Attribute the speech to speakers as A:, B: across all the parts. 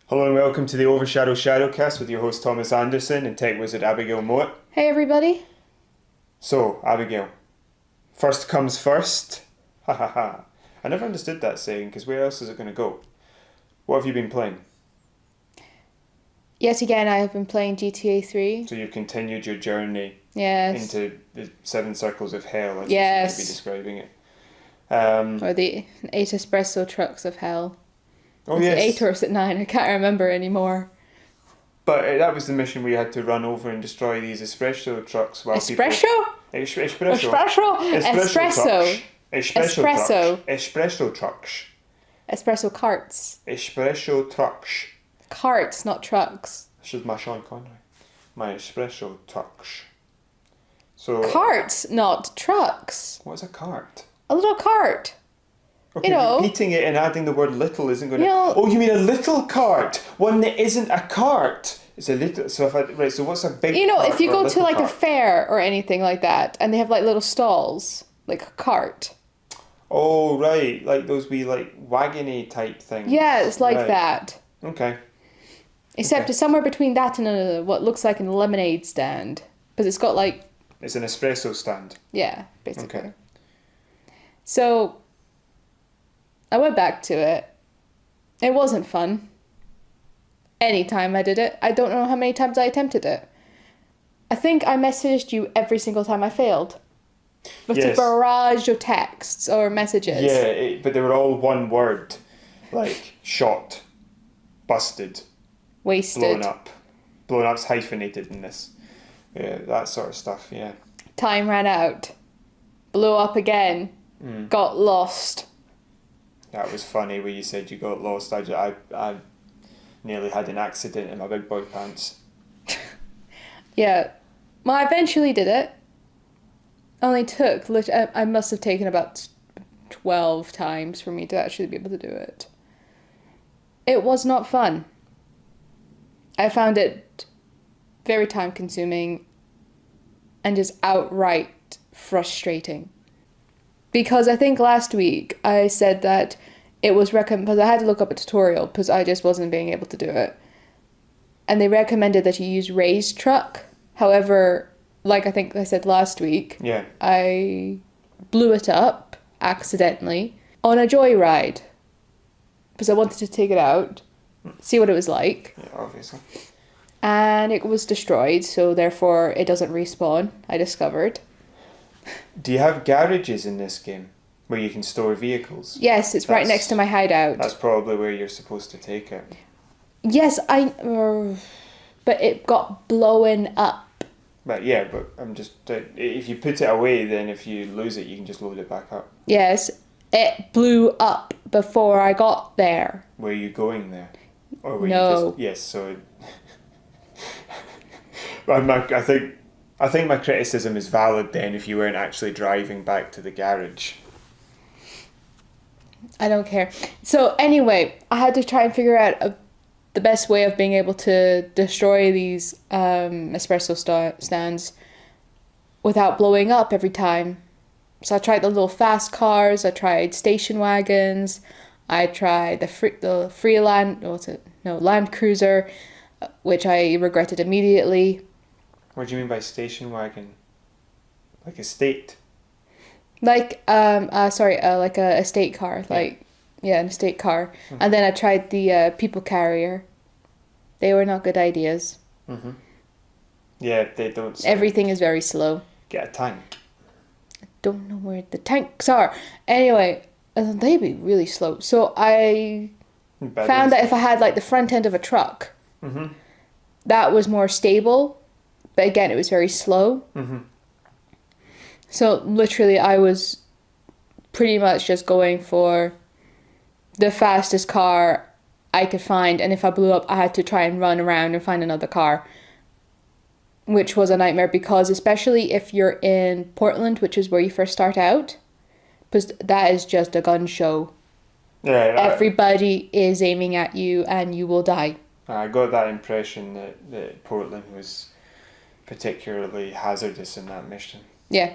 A: Hello and welcome to the OverShadow ShadowCast with your host Thomas Anderson and tech wizard Abigail Mowat.
B: Hey everybody.
A: So, Abigail, first comes first. Ha ha ha. I never understood that saying because where else is it going to go? What have you been playing?
B: Yet again, I have been playing GTA 3.
A: So you've continued your journey
B: Yes.
A: into the 7 circles of hell, as
B: Yes.
A: you seem to be describing it.
B: Or the 8 espresso trucks of hell.
A: Oh
B: Is
A: yes.
B: it 8 or is it 9? I can't remember anymore.
A: But that was the mission where you had to run over and destroy these espresso trucks while
B: Espresso?
A: people... Espresso?
B: Espresso?
A: Espresso.
B: Espresso
A: trucks.
B: Espresso carts.
A: Espresso trucks.
B: Carts, not trucks.
A: This is my Sean Connery. My espresso trucks. So
B: Carts, not trucks.
A: what's a cart?
B: A little cart.
A: Okay,
B: You know.
A: repeating it and adding the word little isn't going to...
B: You know.
A: Oh, you mean a little cart? One that isn't a cart. It's a little... So if I... Right, so what's a big
B: You know,
A: cart
B: if you
A: or a
B: go to
A: little
B: like a
A: cart?
B: fair or anything like that, and they have like little stalls, like a cart.
A: Oh, right. Like those wee, like, wagony type things.
B: Yeah, it's like
A: Right.
B: that.
A: Okay.
B: Except
A: Okay.
B: it's somewhere between that and what looks like a lemonade stand. Because it's got like,
A: It's an espresso stand.
B: yeah, basically.
A: Okay.
B: So, I went back to it. It wasn't fun. Anytime I did it. I don't know how many times I attempted it. I think I messaged you every single time I failed. With
A: Yes.
B: a barrage of texts or messages.
A: Yeah, but they were all one word. Like, shot. Busted.
B: Wasted.
A: Blown up. Blown up's hyphenated in this. Yeah, that sort of stuff, yeah.
B: Time ran out. Blew up again. Got lost.
A: That was funny where you said you got lost. I nearly had an accident in my big boy pants.
B: Yeah. Well, I eventually did it. Only took, I must have taken about 12 times for me to actually be able to do it. It was not fun. I found it very time consuming and just outright frustrating. Because I think last week I said that it was because I had to look up a tutorial because I just wasn't being able to do it. And they recommended that you use raised truck. However, like I think I said last week,
A: Yeah.
B: I blew it up accidentally on a joyride because I wanted to take it out, see what it was like,
A: Yeah, obviously.
B: and it was destroyed, so therefore it doesn't respawn, I discovered.
A: Do you have garages in this game where you can store vehicles?
B: Yes, it's right
A: That's-
B: next to my hideout.
A: That's probably where you're supposed to take it.
B: Yes, but it got blown up.
A: But yeah, but I'm just... if you put it away, then if you lose it, you can just load it back up.
B: Yes, it blew up before I got there.
A: Were you going there? Or were
B: No.
A: you just... Yes, so... I think my criticism is valid then if you weren't actually driving back to the garage.
B: I don't care. So anyway, I had to try and figure out the best way of being able to destroy these espresso stands without blowing up every time. So I tried the little fast cars, I tried station wagons, I tried the Land Cruiser, which I regretted immediately.
A: What do you mean by station wagon? Like estate?
B: Like like a estate car, an estate car. And then I tried the people carrier. They were not good ideas.
A: Mm-hmm. Yeah, they don't...
B: Everything is very slow.
A: Get a tank.
B: I don't know where the tanks are. Anyway, they'd be really slow. So I found that if I had like the front end of a truck,
A: Mm-hmm.
B: that was more stable. But again, it was very slow.
A: Mm-hmm.
B: So literally I was pretty much just going for the fastest car I could find, and if I blew up I had to try and run around and find another car, which was a nightmare because especially if you're in Portland, which is where you first start out, because that is just a gun show.
A: Yeah,
B: Everybody is aiming at you and you will die.
A: I got that impression that Portland was particularly hazardous in that mission.
B: Yeah.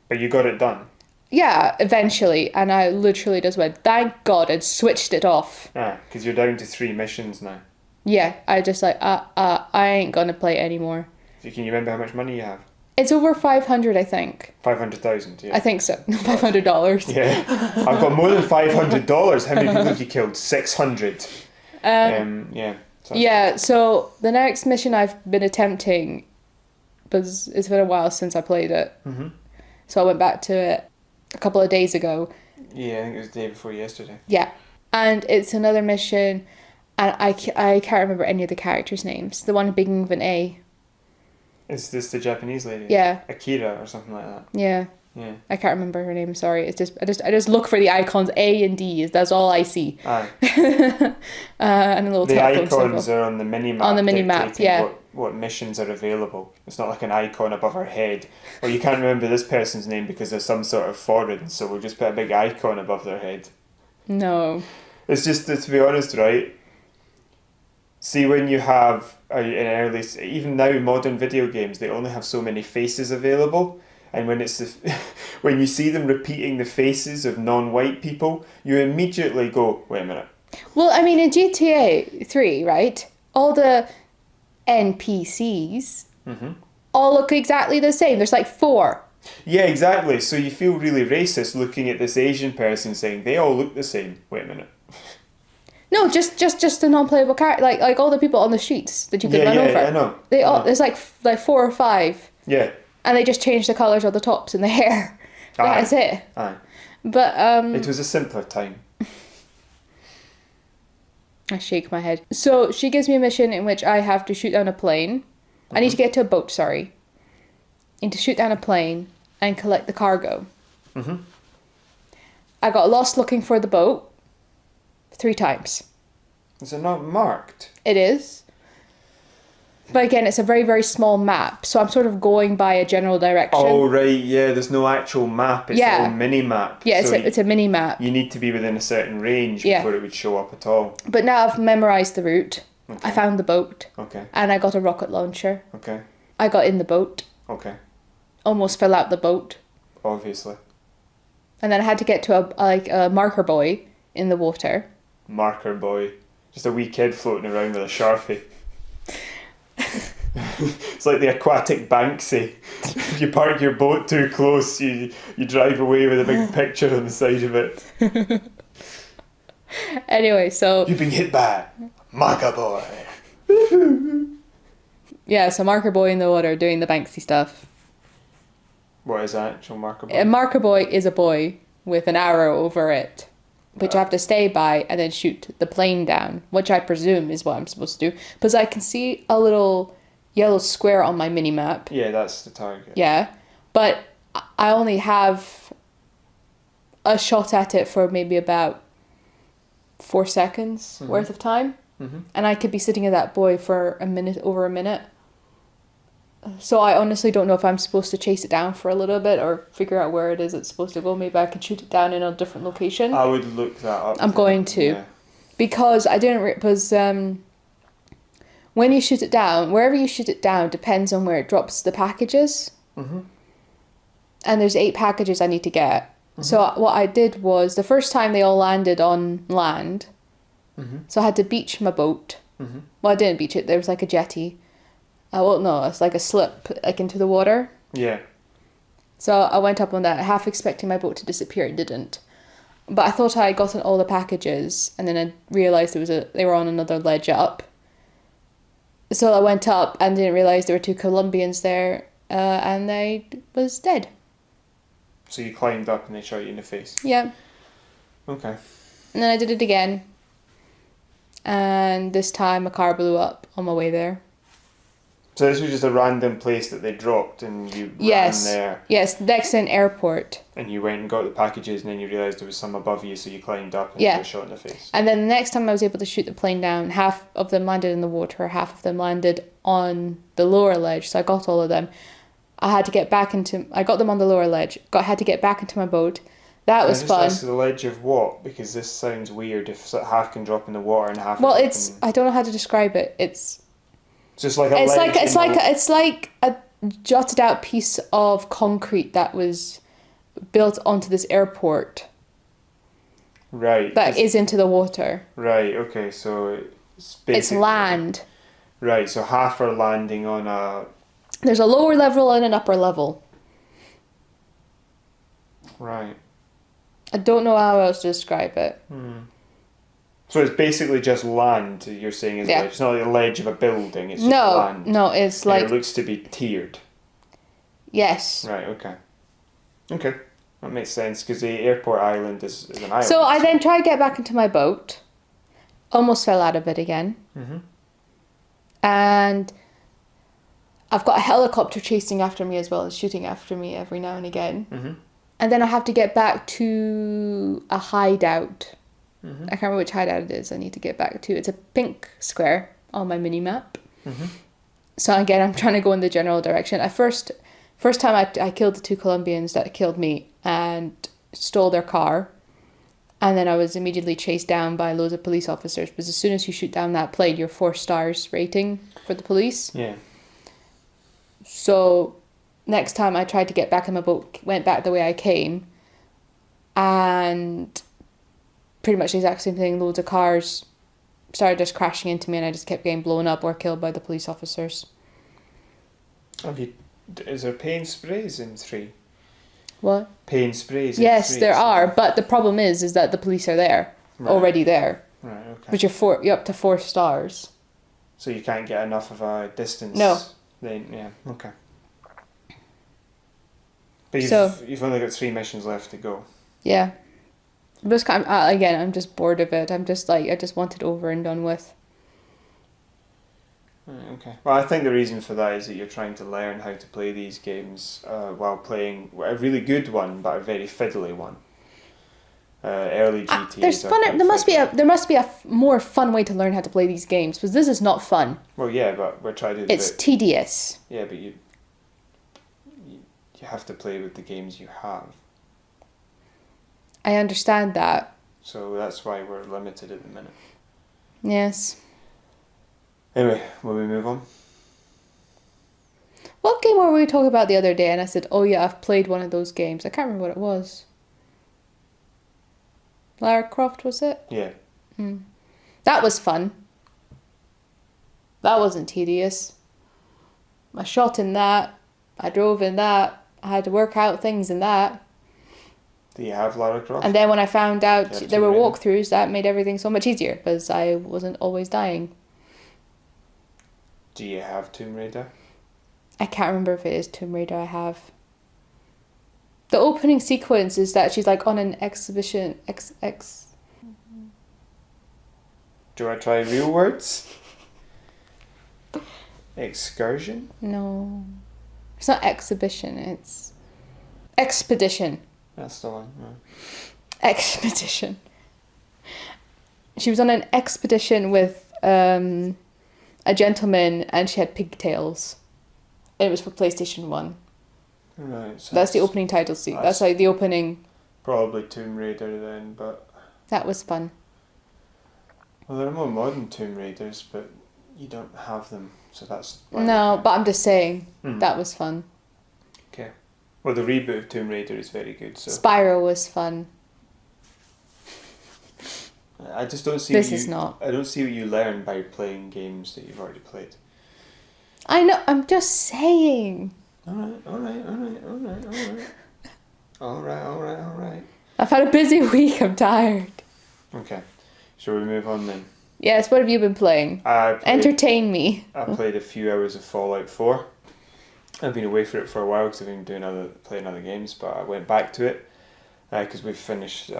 A: But you got it done.
B: Yeah, eventually. And I literally just went, thank God, and switched it off.
A: Because you're down to 3 missions now.
B: Yeah, I just like, I ain't gonna play it anymore.
A: So can you remember how much money you have?
B: It's over 500, I think.
A: 500,000, yeah.
B: I think so. $500.
A: Yeah. I've got more than $500. How many people have you killed? 600. Yeah.
B: Yeah, so the next mission I've been attempting, because it's been a while since I played it.
A: Mm-hmm.
B: So I went back to it a couple of days ago.
A: Yeah, I think it was the day before yesterday.
B: Yeah. And it's another mission, and I can't remember any of the characters' names. The one beginning with an A.
A: Is this the Japanese lady?
B: Yeah.
A: Akira or something like that.
B: Yeah.
A: Yeah.
B: I can't remember her name, sorry. It's just I just look for the icons A and D. That's all I see.
A: Aye.
B: And a little
A: the
B: telephone
A: icons
B: symbol.
A: are on the mini-map.
B: On the mini-map,
A: dictating
B: yeah.
A: What missions are available. It's not like an icon above our head. Or you can't remember this person's name because they're some sort of foreign, so we'll just put a big icon above their head.
B: No.
A: It's just, to be honest, right? See, when you have, in early, even now modern video games, they only have so many faces available. And when it's when you see them repeating the faces of non-white people, you immediately go, wait a minute.
B: Well, I mean, in GTA 3, right, all the NPCs all look exactly the same. There's like 4.
A: Yeah, exactly. So you feel really racist looking at this Asian person saying, they all look the same. Wait a minute.
B: No, just the non-playable character, like all the people on the streets that you can run over.
A: Yeah, I know.
B: They all there's like 4 or 5.
A: Yeah.
B: And they just change the colours of the tops and the hair. That's it.
A: Aye.
B: But
A: it was a simpler time.
B: I shake my head. So she gives me a mission in which I have to shoot down a plane. I need to get to a boat, sorry. I need to shoot down a plane and collect the cargo. I got lost looking for the boat 3 times.
A: Is it not marked?
B: It is. But again, it's a very, very small map, so I'm sort of going by a general direction.
A: Oh, right, yeah, there's no actual map, it's a little mini-map.
B: Yeah,
A: so
B: it's a mini-map.
A: You need to be within a certain range before it would show up at all.
B: But now I've memorised the route.
A: Okay.
B: I found the boat.
A: Okay.
B: And I got a rocket launcher.
A: Okay.
B: I got in the boat.
A: Okay.
B: Almost fell out the boat.
A: Obviously.
B: And then I had to get to a marker buoy in the water.
A: Marker boy. Just a wee kid floating around with a Sharpie. It's like the aquatic Banksy. If you park your boat too close, you drive away with a big picture on the side of it.
B: Anyway, so...
A: You've been hit by Marker Boy.
B: Yeah, so marker boy in the water doing the Banksy stuff.
A: What is that, actual Marker Boy?
B: A marker boy is a boy with an arrow over it, which I have to stay by and then shoot the plane down, which I presume is what I'm supposed to do. Because I can see a little yellow square on my mini-map.
A: Yeah, that's the target.
B: Yeah, but I only have a shot at it for maybe about 4 seconds worth of time. And I could be sitting in that buoy for over a minute. So I honestly don't know if I'm supposed to chase it down for a little bit or figure out where it is it's supposed to go. Maybe I could shoot it down in a different location.
A: I would look that up.
B: I'm going to.
A: Yeah.
B: Because I didn't... Because when you shoot it down, wherever you shoot it down depends on where it drops the packages. And there's 8 packages I need to get. So what I did was, the first time they all landed on land, so I had to beach my boat. Well, I didn't beach it. There was like a jetty. Well, no, it's like a slip like into the water.
A: Yeah.
B: So I went up on that, half expecting my boat to disappear. It didn't. But I thought I had gotten all the packages, and then I realised they were on another ledge up. So I went up and didn't realise there were 2 Colombians there, and they was dead.
A: So you climbed up and they shot you in the face?
B: Yeah.
A: Okay.
B: And then I did it again. And this time a car blew up on my way there.
A: So this was just a random place that they dropped and you ran there?
B: Yes, next to an airport.
A: And you went and got the packages and then you realised there was some above you, so you climbed up and you got shot in the face.
B: And then the next time I was able to shoot the plane down, half of them landed in the water, half of them landed on the lower ledge, so I got all of them. I had to get back into... I got them on the lower ledge. Had to get back into my boat. That was fun.
A: That's the ledge of what? Because this sounds weird if half can drop in the water and half...
B: Well, it's... I don't know how to describe it. It's
A: just like a ledge.
B: It's like a jotted out piece of concrete that was built onto this airport
A: Right.
B: that is into the water.
A: Right, okay, so it's
B: It's
A: basically...
B: land.
A: Right, so half are landing on a...
B: There's a lower level and an upper level.
A: Right.
B: I don't know how else to describe it.
A: So it's basically just land, you're saying, is
B: Yeah.
A: ledge. It's not like the ledge of a building, it's just
B: No,
A: land.
B: no, it's
A: And
B: like...
A: it looks to be tiered.
B: Yes.
A: Right, okay. Okay, that makes sense, because the airport island is an island.
B: So I then tried to get back into my boat. Almost fell out of it again. And I've got a helicopter chasing after me as well as shooting after me every now and again. And then I have to get back to a hideout. I can't remember which hideout it is I need to get back to. It's a pink square on my mini-map. So again, I'm trying to go in the general direction. First time I killed the 2 Colombians that killed me and stole their car. And then I was immediately chased down by loads of police officers. Because as soon as you shoot down that plane, you're 4 stars rating for the police.
A: Yeah.
B: So next time I tried to get back in my boat, went back the way I came. And pretty much the exact same thing. Loads of cars started just crashing into me and I just kept getting blown up or killed by the police officers.
A: Is there paint sprays in 3?
B: What?
A: Paint sprays in
B: Yes,
A: 3?
B: there are, but the problem is that the police are there, already there.
A: Right, okay.
B: But you're up to 4 stars.
A: So you can't get enough of a distance?
B: No.
A: Then, yeah, okay. But you've only got 3 missions left to go.
B: Yeah. I'm just again, I'm just bored of it. I'm just like, I just want it over and done with.
A: Okay. Well, I think the reason for that is that you're trying to learn how to play these games while playing a really good one, but a very fiddly one. Early GTAs.
B: There's fun. There must be a more fun way to learn how to play these games, because this is not fun.
A: Well, yeah, but we're trying to.
B: It's tedious.
A: Yeah, but you have to play with the games you have.
B: I understand that.
A: So that's why we're limited at the minute.
B: Yes.
A: Anyway, will we move on?
B: What game were we talking about the other day? And I said, oh yeah, I've played one of those games. I can't remember what it was. Lara Croft, was it?
A: Yeah.
B: That was fun. That wasn't tedious. I shot in that. I drove in that. I had to work out things in that.
A: Do you have Lara Croft?
B: And then when I found out there were
A: Tomb Raider?
B: walkthroughs, that made everything so much easier because I wasn't always dying.
A: Do you have Tomb Raider?
B: I can't remember if it is Tomb Raider I have. The opening sequence is that she's like on an exhibition.
A: Do I try real words? Excursion?
B: No. It's not exhibition, it's expedition.
A: That's the one. Yeah.
B: Expedition. She was on an expedition with a gentleman and she had pigtails. And it was for PlayStation 1.
A: Right. So
B: That's the opening title scene. That's like the opening.
A: Probably Tomb Raider then, but...
B: That was fun.
A: Well, there are more modern Tomb Raiders, but you don't have them, so that's... why
B: No,
A: they
B: but I'm just saying,
A: can't.
B: that was fun.
A: Okay. Well, the reboot of Tomb Raider is very good, so...
B: Spyro was fun.
A: I just don't see
B: This is not.
A: I don't see what you learn by playing games that you've already played.
B: I know, I'm just saying.
A: Alright.
B: I've had a busy week, I'm tired.
A: Okay. Shall we move on then?
B: Yes, what have you been playing? Entertain me.
A: I played a few hours of Fallout 4. I've been away for it for a while because I've been playing other games, but I went back to it because I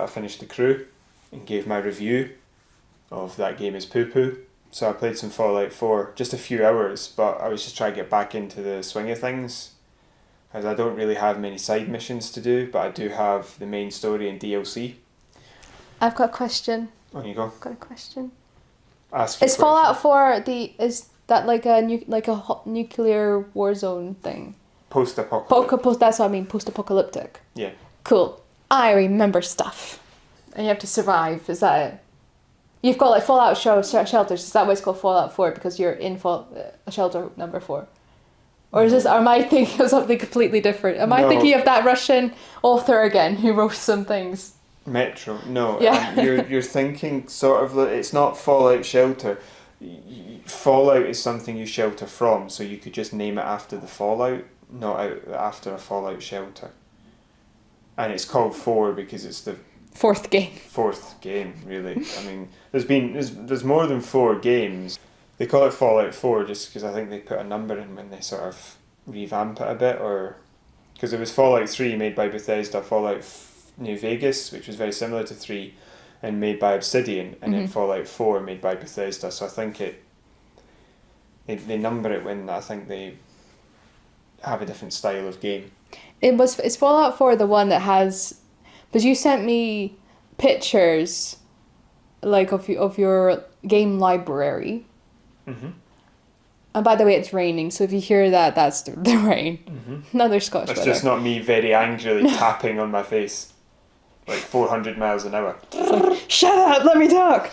A: finished The Crew and gave my review of that game as poo-poo. So I played some Fallout 4, just a few hours, but I was just trying to get back into the swing of things, as I don't really have many side missions to do, but I do have the main story and DLC.
B: I've got a question.
A: On you go.
B: I've got a question.
A: Ask your
B: Is
A: question.
B: Fallout 4 is that like a nuclear war zone thing?
A: Post-apocalyptic.
B: That's what I mean, post-apocalyptic.
A: Yeah.
B: Cool. I remember stuff. And you have to survive, is that it? You've got like Fallout shelters, is that why it's called Fallout 4? Because you're in a shelter number 4? Or is this? Am I thinking of something completely different? Am I thinking of that Russian author again who wrote some things?
A: Metro. No.
B: Yeah.
A: You're thinking sort of. It's not Fallout Shelter. Fallout is something you shelter from, so you could just name it after the Fallout, not after a Fallout shelter. And it's called 4 because it's the
B: Fourth game,
A: really. I mean, there's more than 4 games. They call it Fallout 4 just because I think they put a number in when they sort of revamp it a bit, or because there was Fallout 3 made by Bethesda, Fallout New Vegas, which was very similar to 3, and made by Obsidian, and then Fallout 4 made by Bethesda. So I think they number it when I think they have a different style of game.
B: Is Fallout 4 the one that has? Because you sent me pictures, like of your game library.
A: Mm-hmm.
B: And by the way, it's raining, so if you hear that, that's the rain.
A: Mm-hmm.
B: Another Scotch
A: That's
B: weather.
A: just not me very angrily tapping on my face, like 400 miles an hour.
B: It's like, shut up, let me talk.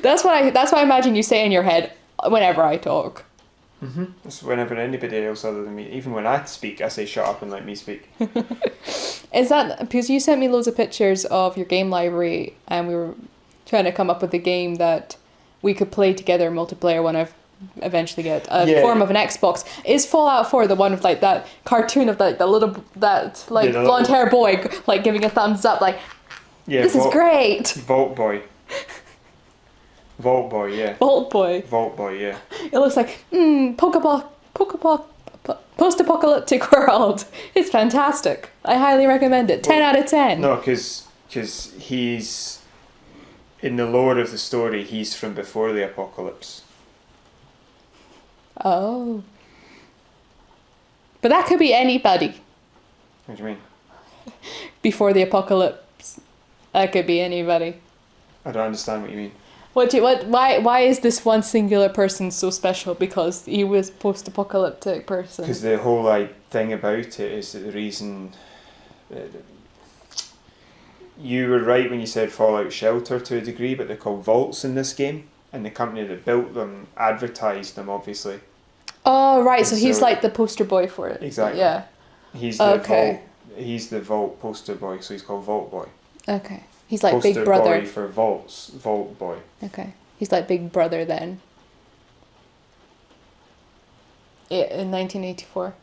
B: That's what I imagine you say in your head whenever I talk.
A: Mm-hmm. That's whenever anybody else other than me, even when I speak, I say shut up and let me speak.
B: Is that because you sent me loads of pictures of your game library, and we were trying to come up with a game that we could play together multiplayer when I eventually get a form of an Xbox. Is Fallout 4 the one with like that cartoon of like the blonde hair boy like giving a thumbs up like this is great?
A: Vault Boy. Vault Boy, yeah.
B: Vault Boy.
A: Vault Boy, yeah.
B: It looks like post-apocalyptic world. It's fantastic. I highly recommend it. 10 out of 10.
A: No, because he's in the lore of the story. He's from before the apocalypse.
B: Oh. But that could be anybody.
A: What do you mean?
B: Before the apocalypse. That could be anybody.
A: I don't understand what you mean.
B: Why is this one singular person so special? Because he was post-apocalyptic person.
A: Because the whole thing about it is that the reason... you were right when you said Fallout Shelter to a degree, but they're called vaults in this game. And the company that built them advertised them, obviously.
B: Oh, right. So he's like the poster boy for it.
A: Exactly.
B: Yeah.
A: He's the vault. He's the vault poster boy, so he's called Vault Boy.
B: Okay. He's like
A: poster
B: Big Brother.
A: Boy for vaults. Vault Boy.
B: Okay. He's like Big Brother then. In 1984.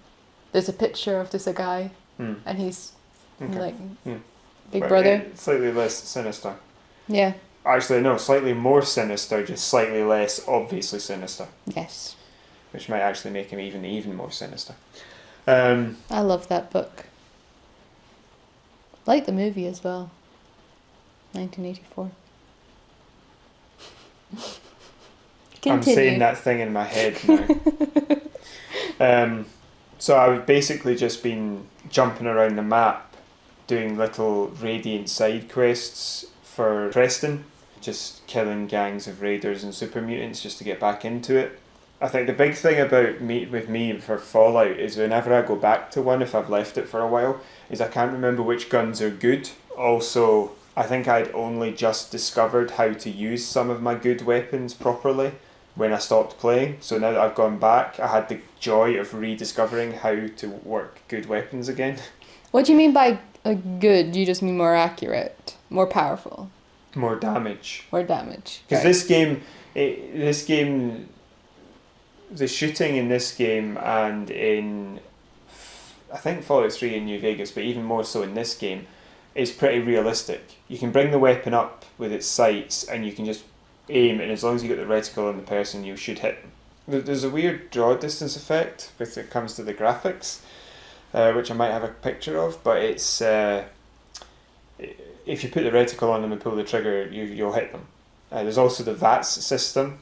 B: There's a picture of a guy, and he's Big Brother.
A: Slightly less sinister.
B: Yeah.
A: Actually, no, slightly more sinister, just slightly less obviously sinister.
B: Yes.
A: Which might actually make him even more sinister.
B: I love that book. Like the movie as well. 1984. Continue.
A: I'm saying that thing in my head now. So I've basically just been jumping around the map, doing little Radiant side quests for Preston, just killing gangs of raiders and super mutants just to get back into it. I think the big thing about me for Fallout is whenever I go back to one, if I've left it for a while, is I can't remember which guns are good. Also, I think I'd only just discovered how to use some of my good weapons properly when I stopped playing. So now that I've gone back, I had the joy of rediscovering how to work good weapons again. What
B: do you mean by good? You just mean more accurate, more powerful?
A: More damage.
B: More damage.
A: Because this game, the shooting in this game and in, I think Fallout 3 in New Vegas, but even more so in this game, is pretty realistic. You can bring the weapon up with its sights and you can just aim, and as long as you get the reticle on the person, you should hit them. There's a weird draw distance effect when it comes to the graphics, which I might have a picture of, but it's if you put the reticle on them and pull the trigger, you'll hit them. There's also the VATS system,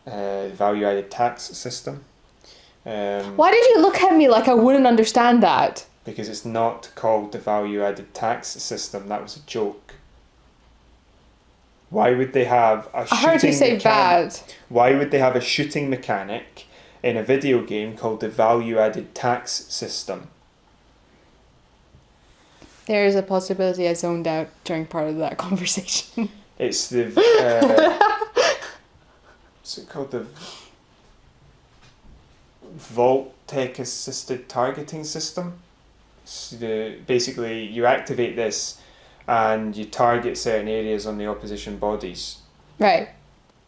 A: value added tax system.
B: Why did you look at me like I wouldn't understand that?
A: Because it's not called the value added tax system. That was a joke. Why would they have a shooting?
B: I heard you say VAT.
A: Why would they have a shooting mechanic in a video game called the value added tax system?
B: There is a possibility I zoned out during part of that conversation.
A: It's the what's it called? The Vault-Tec assisted targeting system. So basically, you activate this and you target certain areas on the opposition bodies.
B: Right.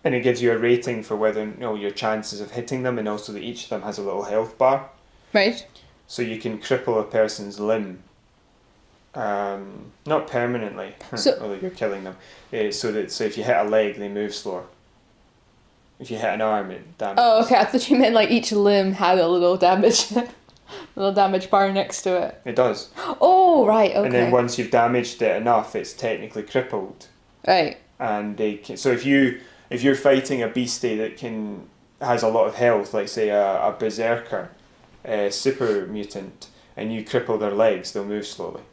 A: And it gives you a rating for whether your chances of hitting them, and also that each of them has a little health bar.
B: Right.
A: So you can cripple a person's limb. Not permanently, although you're killing them. So if you hit a leg, they move slower. If you hit an arm, it damages.
B: Oh, okay. I thought you meant like each limb had a little damage, little damage bar next to it.
A: It does.
B: Oh, right. Okay.
A: And then once you've damaged it enough, it's technically crippled.
B: Right.
A: And they can, so if you're fighting a beastie that has a lot of health, like say a berserker, a super mutant, and you cripple their legs, they'll move slowly.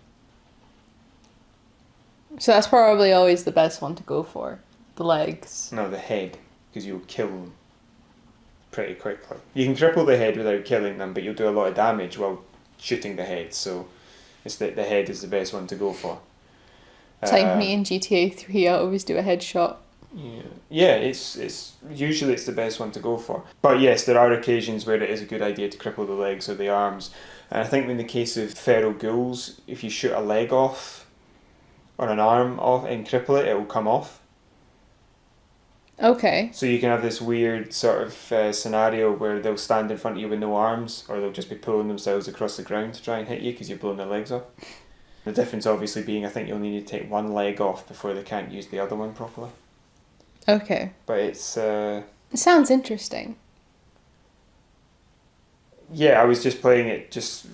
B: So that's probably always the best one to go for, the legs.
A: No, the head, because you'll kill them pretty quickly. You can cripple the head without killing them, but you'll do a lot of damage while shooting the head. So it's the head is the best one to go for.
B: It's like me in GTA 3, I always do a headshot.
A: Yeah, it's usually it's the best one to go for. But yes, there are occasions where it is a good idea to cripple the legs or the arms. And I think in the case of feral ghouls, if you shoot a leg off or an arm off and cripple it, it will come off.
B: Okay.
A: So you can have this weird sort of scenario where they'll stand in front of you with no arms, or they'll just be pulling themselves across the ground to try and hit you because you've blown their legs off. The difference obviously being I think you only need to take one leg off before they can't use the other one properly.
B: Okay.
A: But it's...
B: It sounds interesting.
A: Yeah, I was just playing it, just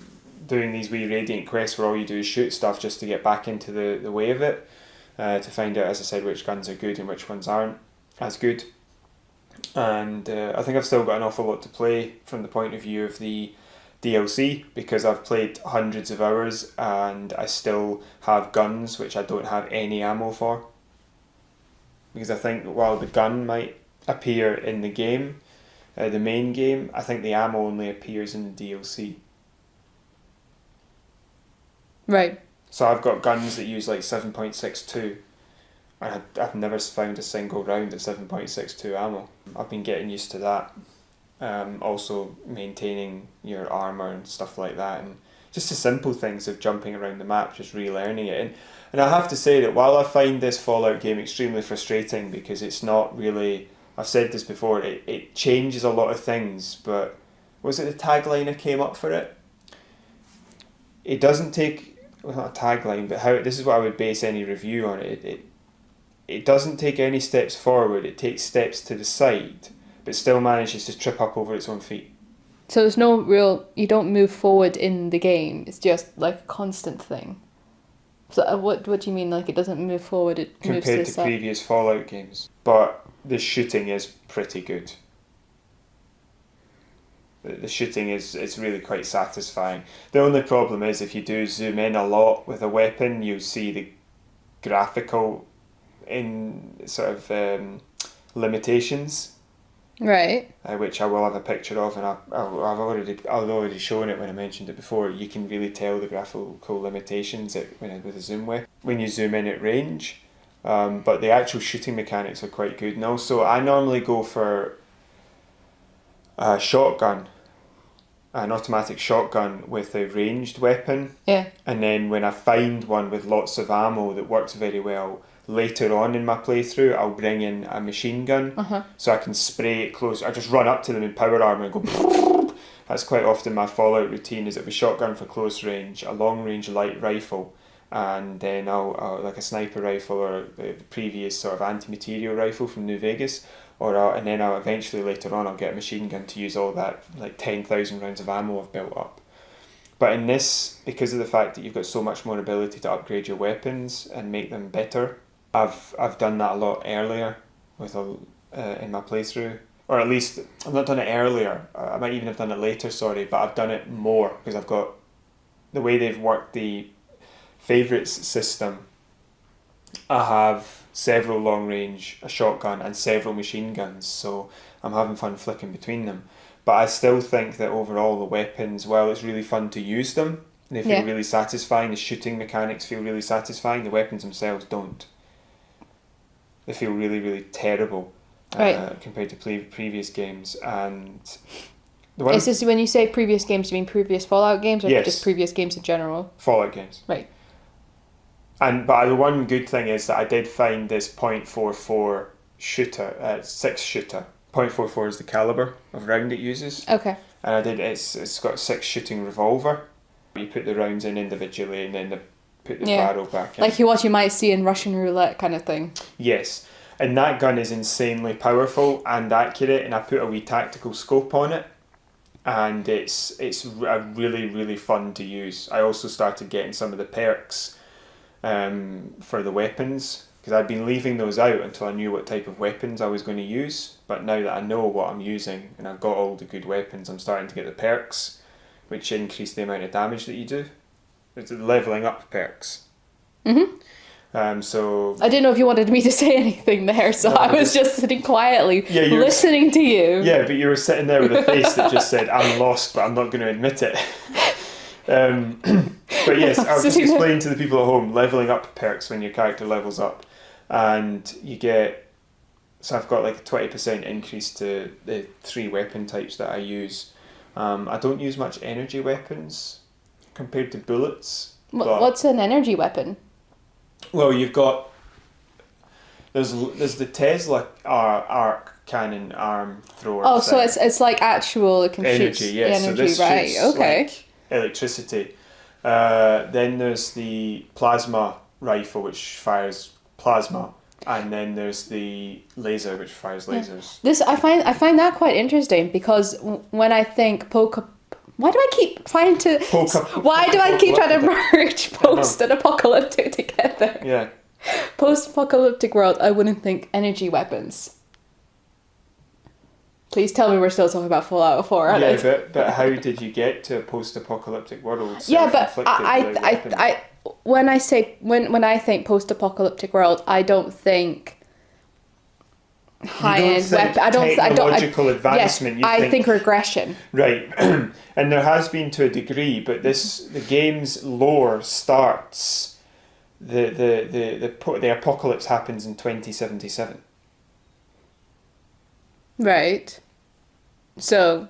A: doing these wee Radiant quests where all you do is shoot stuff just to get back into the way of it, to find out, as I said, which guns are good and which ones aren't as good. And I think I've still got an awful lot to play from the point of view of the DLC, because I've played hundreds of hours and I still have guns which I don't have any ammo for. Because I think while the gun might appear in the game, the main game, I think the ammo only appears in the DLC.
B: Right.
A: So I've got guns that use like 7.62, and I've never found a single round of 7.62 ammo. I've been getting used to that. Also maintaining your armour and stuff like that, and just the simple things of jumping around the map, just relearning it. And I have to say that while I find this Fallout game extremely frustrating because it's not really, I've said this before, it changes a lot of things, but was it the tagline I came up for it? It doesn't take, well, not a tagline, but this is what I would base any review on it. It doesn't take any steps forward, it takes steps to the side, but still manages to trip up over its own feet.
B: So there's no real, you don't move forward in the game, it's just like a constant thing. So what do you mean, like it doesn't move forward, it moves to the
A: compared to
B: side?
A: previous Fallout games. But the shooting is pretty good. The shooting it's really quite satisfying. The only problem is if you do zoom in a lot with a weapon, you see the graphical in sort of limitations.
B: Right.
A: Which I will have a picture of, and I've already shown it when I mentioned it before. You can really tell the graphical limitations with a zoom way when you zoom in at range, but the actual shooting mechanics are quite good. And also, I normally go for a shotgun, an automatic shotgun with a ranged weapon.
B: Yeah.
A: And then when I find one with lots of ammo that works very well, later on in my playthrough, I'll bring in a machine gun, so I can spray it close. I just run up to them in power armor and go. That's quite often my Fallout routine. Is it a shotgun for close range, a long range light rifle, and then I'll like a sniper rifle or the previous sort of anti-material rifle from New Vegas, and then I'll eventually later on I'll get a machine gun to use all that like 10,000 rounds of ammo I've built up. But in this, because of the fact that you've got so much more ability to upgrade your weapons and make them better, I've done that a lot earlier with in my playthrough, or at least I've not done it earlier. I might even have done it later. Sorry, but I've done it more because I've got the way they've worked the favourites system. I have several long range, a shotgun, and several machine guns, so I'm having fun flicking between them. But I still think that overall the weapons, while it's really fun to use them, they feel really satisfying. The shooting mechanics feel really satisfying. The weapons themselves don't. They feel really, really terrible compared to previous games. And The one
B: Is this when you say previous games, you mean previous Fallout games, or
A: Yes.
B: just previous games in general?
A: Fallout games.
B: Right.
A: But the one good thing is that I did find this .44 shooter, 6 shooter. .44 is the caliber of round it uses.
B: Okay.
A: And I did. It's got a 6 shooting revolver. You put the rounds in individually, and then put the barrel back in.
B: Like what you might see in Russian roulette kind of thing.
A: Yes, and that gun is insanely powerful and accurate. And I put a wee tactical scope on it, and it's really fun to use. I also started getting some of the perks for the weapons, because I'd been leaving those out until I knew what type of weapons I was going to use. But now that I know what I'm using and I've got all the good weapons, I'm starting to get the perks, which increase the amount of damage that you do. It's leveling up perks. So
B: I didn't know if you wanted me to say anything there, so
A: No,
B: I was just sitting quietly listening to you.
A: yeah, but you were sitting there with a face that just said, "I'm lost, but I'm not going to admit it." But yes, I'll just explain to the people at home. Leveling up perks when your character levels up, and you get. So I've got like a 20% increase to the 3 weapon types that I use. I don't use much energy weapons compared to bullets.
B: What's an energy weapon?
A: Well, you've got there's the Tesla arc cannon arm thrower.
B: Oh, so it's like actual, it can
A: energy,
B: shoot
A: yes.
B: energy,
A: So this
B: right?
A: shoots
B: Okay.
A: like electricity. Then there's the plasma rifle, which fires plasma, and then there's the laser, which fires lasers.
B: This I find that quite interesting, because when I think why do I keep trying to merge post and apocalyptic together?
A: Yeah.
B: Post-apocalyptic world, I wouldn't think energy weapons. Please tell me we're still talking about Fallout 4, aren't
A: Yeah,
B: I?
A: but how did you get to a post-apocalyptic world?
B: Yeah, but
A: Self-inflicted without weapons?
B: when I think post-apocalyptic world, I don't think high-end weapon.
A: Technological advancement.
B: Yes, I think regression.
A: Right, and there has been to a degree, but the game's lore starts. The apocalypse happens in 2077.
B: Right. So,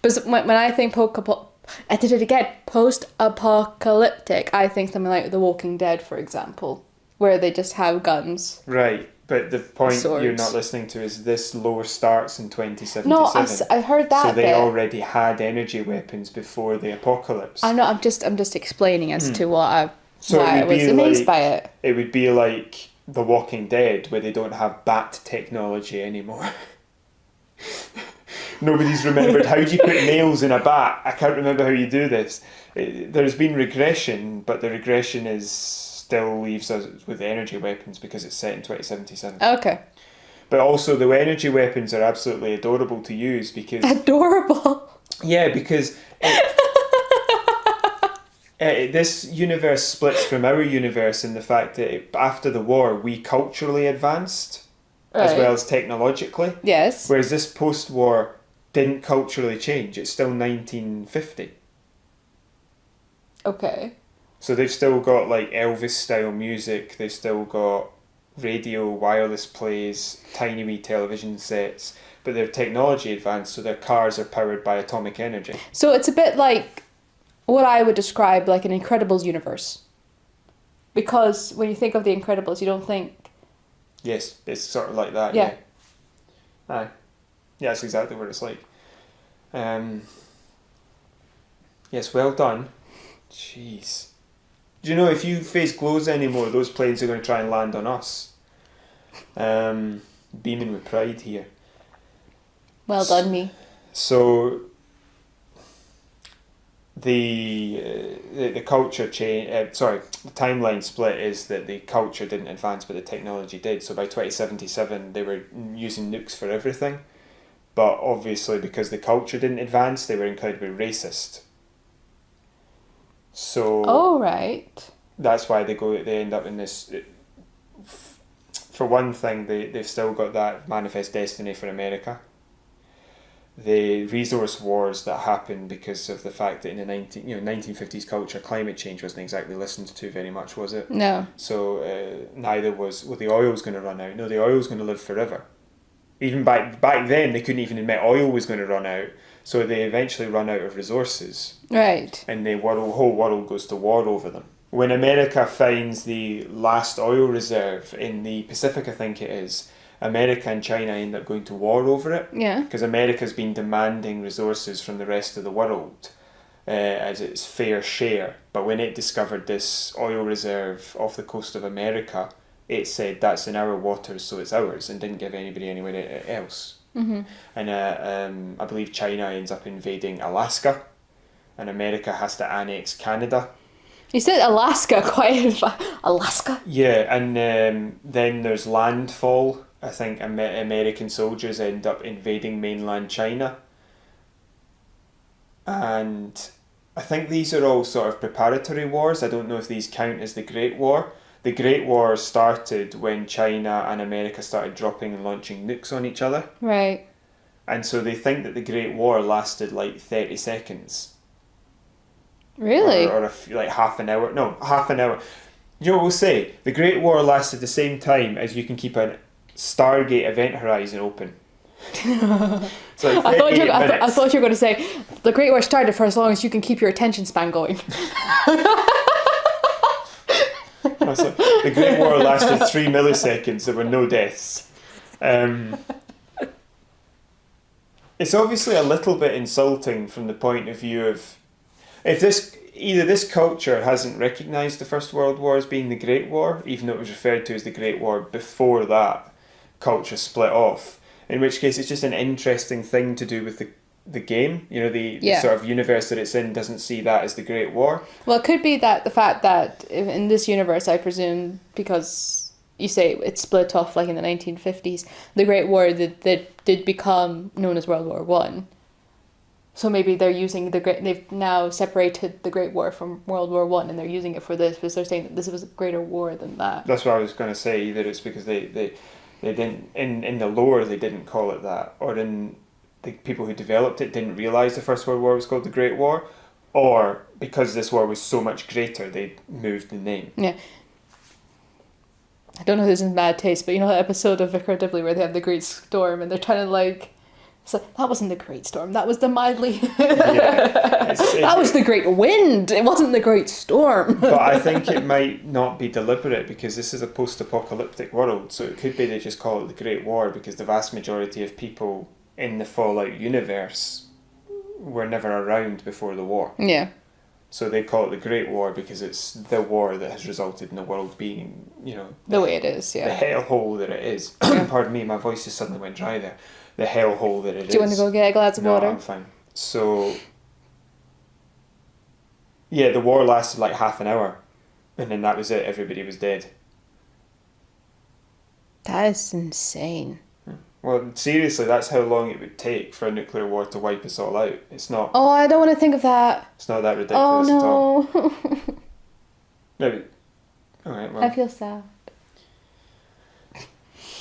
B: but when I think I did it again. Post-apocalyptic, I think something like The Walking Dead, for example, where they just have guns.
A: Right, but the point
B: Swords.
A: you're not listening to is this lore starts in 2077.
B: No, I heard that.
A: So they
B: bit.
A: already had energy weapons before the apocalypse.
B: I know. I'm just explaining as to why
A: So
B: I was amazed by it.
A: It would be like The Walking Dead, where they don't have bat technology anymore. Nobody's remembered how do you put nails in a bat. I can't remember how you do this. There's been regression, but the regression still leaves us with energy weapons because it's set in 2077.
B: Okay.
A: But also the energy weapons are absolutely adorable to use because...
B: Adorable.
A: Yeah, because this universe splits from our universe in the fact that after the war we culturally advanced as well as technologically.
B: Yes.
A: Whereas this post-war didn't culturally change. It's still 1950.
B: Okay.
A: So they've still got like Elvis style music, they've still got radio, wireless plays, tiny wee television sets, but their technology advanced, so their cars are powered by atomic energy.
B: So it's a bit like what I would describe like an Incredibles universe. Because when you think of the Incredibles, you don't think...
A: Yes, it's sort of like that,
B: Yeah.
A: Aye. Yeah, that's exactly what it's like. Yes, well done. Jeez. Do you know, if you face glows anymore, those planes are going to try and land on us. Beaming with pride here.
B: Well done, me.
A: So, the culture change. The timeline split is that the culture didn't advance, but the technology did. So by 2077, they were using nukes for everything. But obviously, because the culture didn't advance, they were incredibly racist. So.
B: Oh, right.
A: That's why they end up in this. For one thing, they've still got that manifest destiny for America. The resource wars that happened because of the fact that in the 1950s culture, climate change wasn't exactly listened to very much, was it?
B: No.
A: So neither was, the oil's going to run out. No, the oil's going to live forever. Even back then, they couldn't even admit oil was going to run out. So they eventually run out of resources.
B: Right.
A: And the whole world goes to war over them. When America finds the last oil reserve in the Pacific, I think it is, America and China end up going to war over it.
B: Yeah.
A: Because America's been demanding resources from the rest of the world as its fair share. But when it discovered this oil reserve off the coast of America, it said that's in our waters, so it's ours, and didn't give anybody anywhere else.
B: Mm-hmm.
A: And I believe China ends up invading Alaska, and America has to annex Canada.
B: You said Alaska quite Alaska?
A: Yeah, and then there's landfall. I think American soldiers end up invading mainland China. And I think these are all sort of preparatory wars. I don't know if these count as the Great War. The Great War started when China and America started dropping and launching nukes on each other.
B: Right.
A: And so they think that the Great War lasted like 30 seconds.
B: Really?
A: Or like half an hour. No, half an hour. You know what we'll say? The Great War lasted the same time as you can keep a Stargate event horizon open. It's like
B: I thought you were going to say the Great War started for as long as you can keep your attention span going.
A: So the Great War lasted 3 milliseconds. There were no deaths. It's obviously a little bit insulting from the point of view of if either this culture hasn't recognised the First World War as being the Great War, even though it was referred to as the Great War before that culture split off. In which case, it's just an interesting thing to do with the game. You know, the sort of universe that it's in doesn't see that as the Great War.
B: Well, it could be that the fact that in this universe, I presume, because you say it split off like in the 1950s, the Great War that did become known as World War One. So maybe they're using they've now separated the Great War from World War One, and they're using it for this because they're saying that this was a greater war than that.
A: That's what I was going to say. Either it's because they didn't in the lore they didn't call it that, or in the people who developed it didn't realise the First World War was called the Great War, or because this war was so much greater they moved the name.
B: Yeah. I don't know if this is in bad taste, but you know that episode of Vicar Dibley where they have the Great Storm and they're trying to like... It's like, that wasn't the Great Storm, that was the mildly... that was the Great Wind, it wasn't the Great Storm.
A: But I think it might not be deliberate because this is a post-apocalyptic world, so it could be they just call it the Great War because the vast majority of people in the Fallout universe were never around before the war.
B: Yeah.
A: So they call it the Great War because it's the war that has resulted in the world being, you know...
B: The way it is, yeah.
A: The hellhole that it is. Pardon me, my voice just suddenly went dry there. The hellhole that it is.
B: Do you want to go get a glass of water?
A: No, I'm fine. So... Yeah, the war lasted like half an hour. And then that was it. Everybody was dead.
B: That is insane.
A: Well, seriously, that's how long it would take for a nuclear war to wipe us all out. It's not...
B: Oh, I don't want to think of that.
A: It's not that ridiculous at all.
B: Oh, no.
A: Maybe. Alright, well...
B: I feel sad.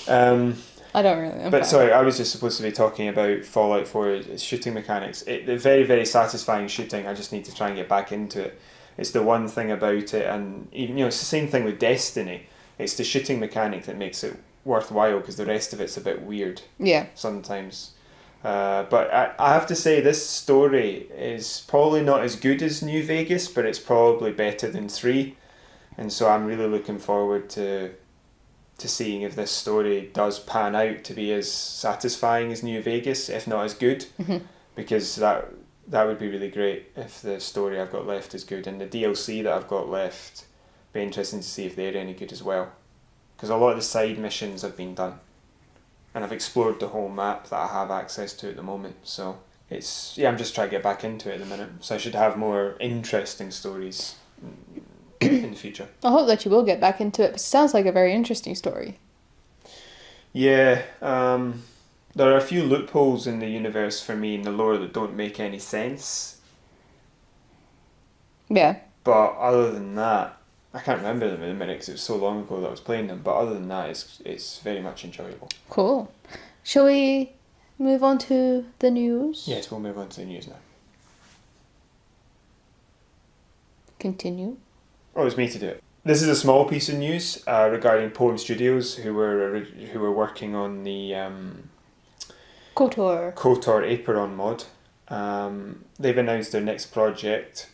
B: I don't really.
A: But sorry, I was just supposed to be talking about Fallout 4's shooting mechanics. The very, very satisfying shooting. I just need to try and get back into it. It's the one thing about it, and even it's the same thing with Destiny. It's the shooting mechanic that makes it worthwhile because the rest of it's a bit weird.
B: Yeah.
A: Sometimes. But I have to say this story is probably not as good as New Vegas, but it's probably better than 3. And so I'm really looking forward to seeing if this story does pan out to be as satisfying as New Vegas, if not as good, because that would be really great if the story I've got left is good, and the DLC that I've got left, be interesting to see if they're any good as well, because a lot of the side missions have been done, and I've explored the whole map that I have access to at the moment, so I'm just trying to get back into it at the minute, so I should have more interesting stories in the future.
B: I hope that you will get back into it. It sounds like a very interesting story.
A: Yeah, there are a few loopholes in the universe for me in the lore that don't make any sense.
B: Yeah.
A: But other than that, I can't remember them in a minute because it was so long ago that I was playing them. But other than that, it's very much enjoyable.
B: Cool. Shall we move on to the news?
A: Yes, we'll move on to the news now.
B: Continue.
A: Oh, it's me to do it. This is a small piece of news regarding Poem Studios, who were working on the
B: KOTOR.
A: KOTOR Aperon mod. They've announced their next project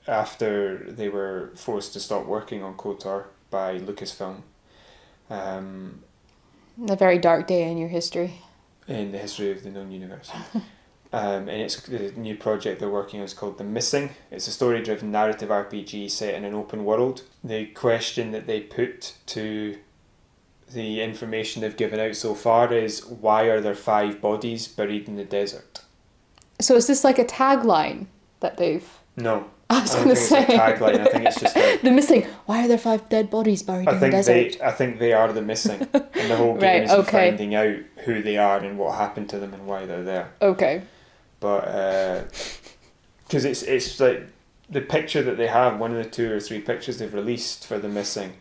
A: after they were forced to stop working on KOTOR by Lucasfilm.
B: A very dark day in your history.
A: In the history of the known universe. And it's the new project they're working on is called The Missing. It's a story-driven narrative RPG set in an open world. The question that they put to the information they've given out so far is, why are there 5 bodies buried in the desert?
B: So is this like a tagline that they've...
A: No.
B: I was going to say.
A: It's a tagline. I think it's just like...
B: The Missing. Why are there 5 dead bodies buried in the desert?
A: I think they are the missing. And the whole game is finding out who they are and what happened to them and why they're there.
B: Okay.
A: But, because it's like, the picture that they have, one of the 2 or 3 pictures they've released for the missing,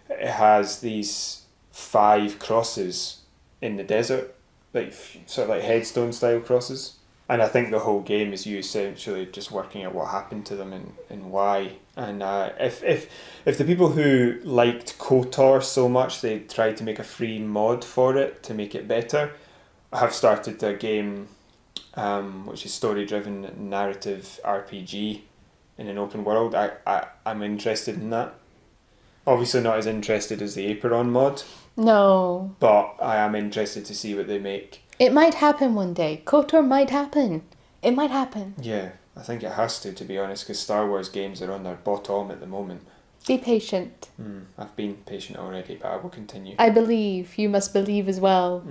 A: it has these 5 crosses in the desert, like sort of like headstone style crosses. And I think the whole game is you essentially just working out what happened to them and why. And if the people who liked KOTOR so much they tried to make a free mod for it to make it better, have started a game which is story-driven narrative RPG in an open world. I'm interested in that. Obviously not as interested as the Aperon mod.
B: No.
A: But I am interested to see what they make.
B: It might happen one day. KOTOR might happen. It might happen.
A: Yeah, I think it has to be honest, because Star Wars games are on their bottom at the moment.
B: Be patient.
A: I've been patient already, but I will continue.
B: I believe. You must believe as well.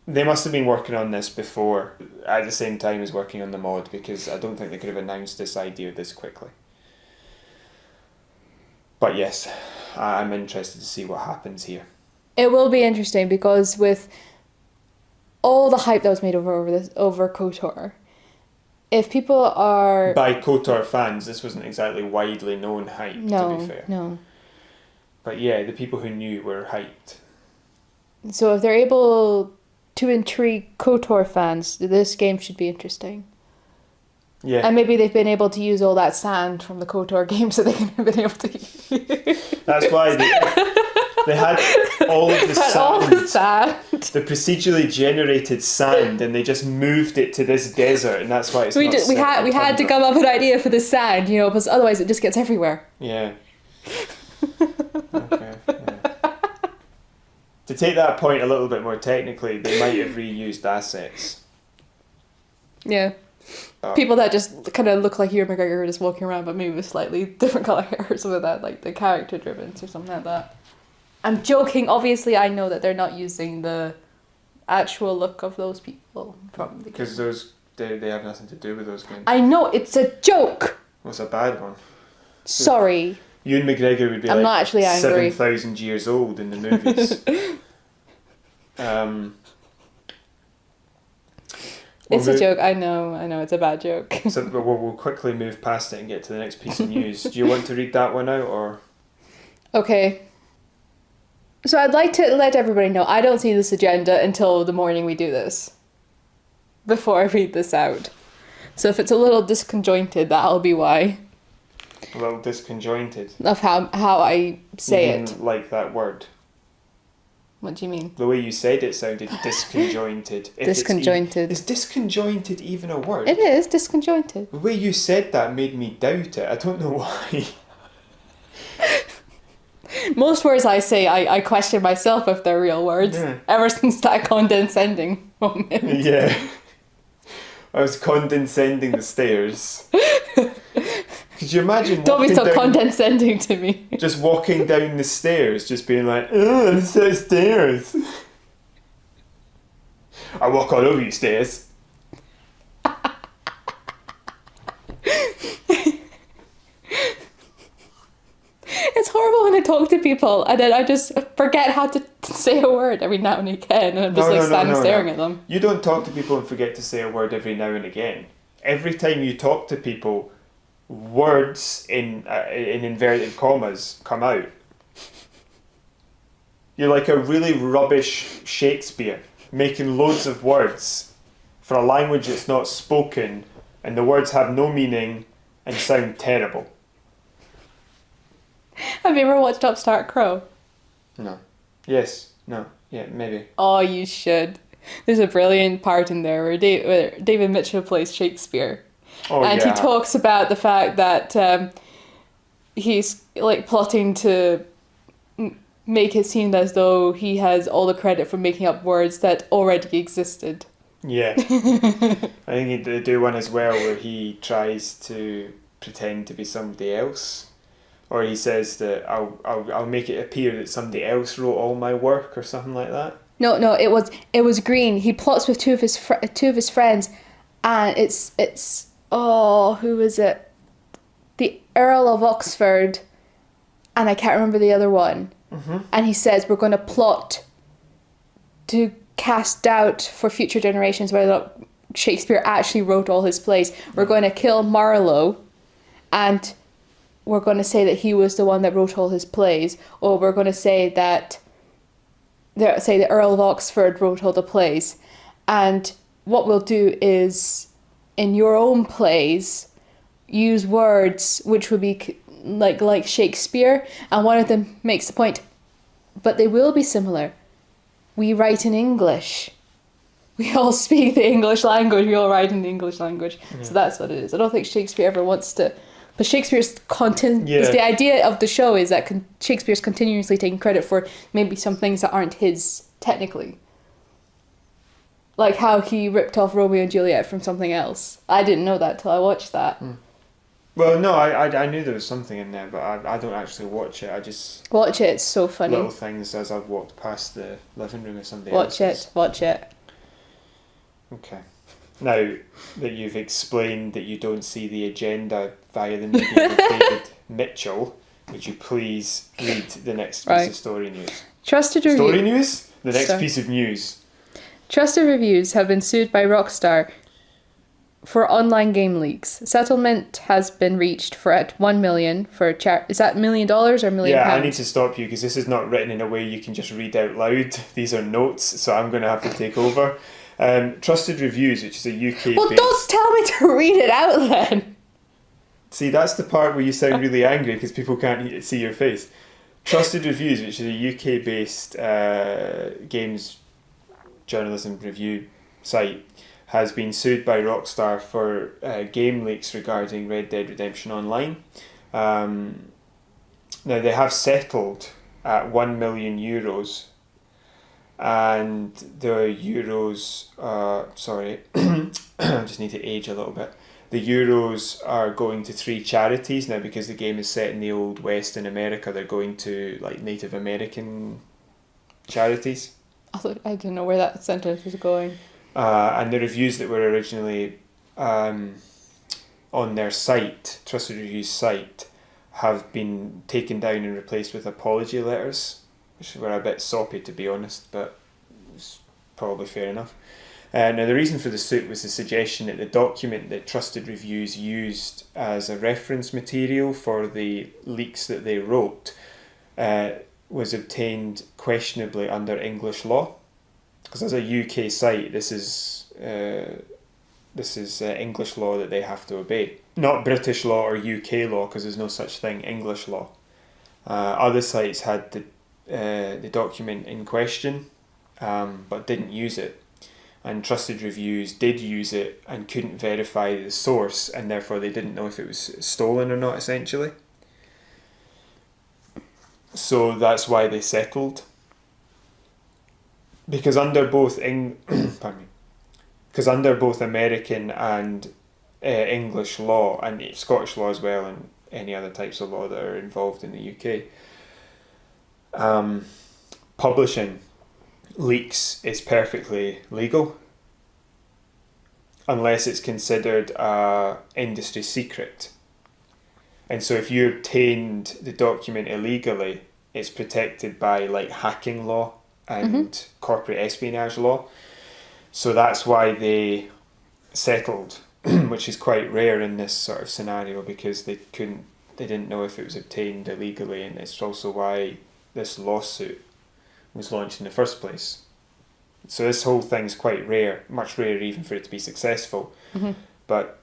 A: They must have been working on this before, at the same time as working on the mod, because I don't think they could have announced this idea this quickly. But yes, I'm interested to see what happens here.
B: It will be interesting because with all the hype that was made over KOTOR, if people are...
A: By KOTOR fans, this wasn't exactly widely known hype, to be fair.
B: No.
A: But yeah, the people who knew were hyped.
B: So if they're able to intrigue KOTOR fans, this game should be interesting.
A: Yeah.
B: And maybe they've been able to use all that sand from the KOTOR game so they can have been able to use.
A: That's why they had all of the sand, the procedurally generated sand, and they just moved it to this desert, and that's why it's
B: we had to come up with an idea for the sand, because otherwise it just gets everywhere.
A: Yeah. Okay. Yeah. To take that point a little bit more technically, they might have reused assets.
B: Yeah. People that just kind of look like Ewan McGregor just walking around, but maybe with slightly different colour hair or something like that, like the character drivens or something like that. I'm joking. Obviously, I know that they're not using the actual look of those people from the game.
A: Because they have nothing to do with those games.
B: I know, it's a joke!
A: What's a bad one?
B: Sorry.
A: Ewan McGregor would be
B: I'm not actually angry.
A: 7,000 years old in the movies.
B: It's a joke. I know. It's a bad joke.
A: So we'll quickly move past it and get to the next piece of news. Do you want to read that one out, or...?
B: Okay. So I'd like to let everybody know I don't see this agenda until the morning we do this. Before I read this out. So if it's a little disconjointed, that'll be why.
A: A little disconjointed?
B: Of how I say
A: you
B: it.
A: Like that word.
B: What do you mean?
A: The way you said it sounded disconjointed.
B: Disconjointed.
A: Is disconjointed even a word?
B: It is, disconjointed.
A: The way you said that made me doubt it. I don't know why.
B: Most words I say, I question myself if they're real words.
A: Yeah.
B: Ever since that condescending moment.
A: Yeah. I was condescending the stairs. Could you imagine?
B: Don't be so condescending to me.
A: Just walking down the stairs, just being like, "Oh, it's so stairs." I walk all over you stairs.
B: It's horrible when I talk to people and then I just forget how to say a word every now and again, and I'm just standing staring at them.
A: You don't talk to people and forget to say a word every now and again. Every time you talk to people, words in inverted commas come out. You're like a really rubbish Shakespeare, making loads of words for a language that's not spoken, and the words have no meaning and sound terrible.
B: Have you ever watched Upstart Crow?
A: No. Yes. No. Yeah, maybe.
B: Oh, you should. There's a brilliant part in there where David Mitchell plays Shakespeare.
A: Oh,
B: And
A: yeah.
B: he talks about the fact that he's like plotting to make it seem as though he has all the credit for making up words that already existed.
A: Yeah. I think they do one as well where he tries to pretend to be somebody else. Or he says that I'll make it appear that somebody else wrote all my work or something like that.
B: No, it was Green. He plots with two of his friends, and it's who is it? The Earl of Oxford, and I can't remember the other one.
A: Mm-hmm.
B: And he says we're going to plot to cast doubt for future generations whether or not Shakespeare actually wrote all his plays. We're going to kill Marlowe, and we're going to say that he was the one that wrote all his plays, or we're going to say that the Earl of Oxford wrote all the plays. And what we'll do is, in your own plays, use words which would be like Shakespeare, and one of them makes the point, but they will be similar. We write in English. We all speak the English language. We all write in the English language. Yeah. So that's what it is. I don't think Shakespeare ever wants to... But Shakespeare's content... Yeah. The idea of the show is that Shakespeare's continuously taking credit for maybe some things that aren't his, technically. Like how he ripped off Romeo and Juliet from something else. I didn't know that till I watched that.
A: Well, no, I knew there was something in there, but I don't actually watch it. I just...
B: Watch it, it's so funny.
A: Little things as I've walked past the living room of somebody else's.
B: Watch it.
A: Okay. Now that you've explained that you don't see the agenda via the medium of David Mitchell, would you please read the next piece of story news?
B: Trusted review.
A: Story news? The next piece of news. Trusted
B: Reviews have been sued by Rockstar for online game leaks. Settlement has been reached for at $1 million for is that $1 million or £1 million?
A: Yeah, I need to stop you because this is not written in a way you can just read out loud. These are notes, so I'm going to have to take over. Trusted Reviews, which is a UK-based...
B: Well, don't tell me to read it out then.
A: See, that's the part where you sound really angry because people can't see your face. Trusted Reviews, which is a UK-based games journalism review site, has been sued by Rockstar for game leaks regarding Red Dead Redemption Online. Now, they have settled at €1 million, and the euros, I just need to age a little bit. The euros are going to 3 charities now because the game is set in the Old West in America. They're going to like Native American charities.
B: I didn't know where that sentence was going.
A: And the reviews that were originally on their site, Trusted Reviews site, have been taken down and replaced with apology letters, which were a bit soppy to be honest, but it's probably fair enough. Now the reason for the suit was the suggestion that the document that Trusted Reviews used as a reference material for the leaks that they wrote was obtained questionably under English law. Because as a UK site, this is English law that they have to obey. Not British law or UK law, because there's no such thing, English law. Other sites had the document in question, but didn't use it. And Trusted Reviews did use it and couldn't verify the source, and therefore they didn't know if it was stolen or not, essentially. So that's why they settled. Because under both under both American and English law, and Scottish law as well, and any other types of law that are involved in the UK, publishing leaks is perfectly legal unless it's considered a industry secret. And so if you obtained the document illegally, it's protected by like hacking law and corporate espionage law. So that's why they settled, which is quite rare in this sort of scenario because they didn't know if it was obtained illegally, and it's also why this lawsuit was launched in the first place. So this whole thing's quite rare, much rarer even for it to be successful. But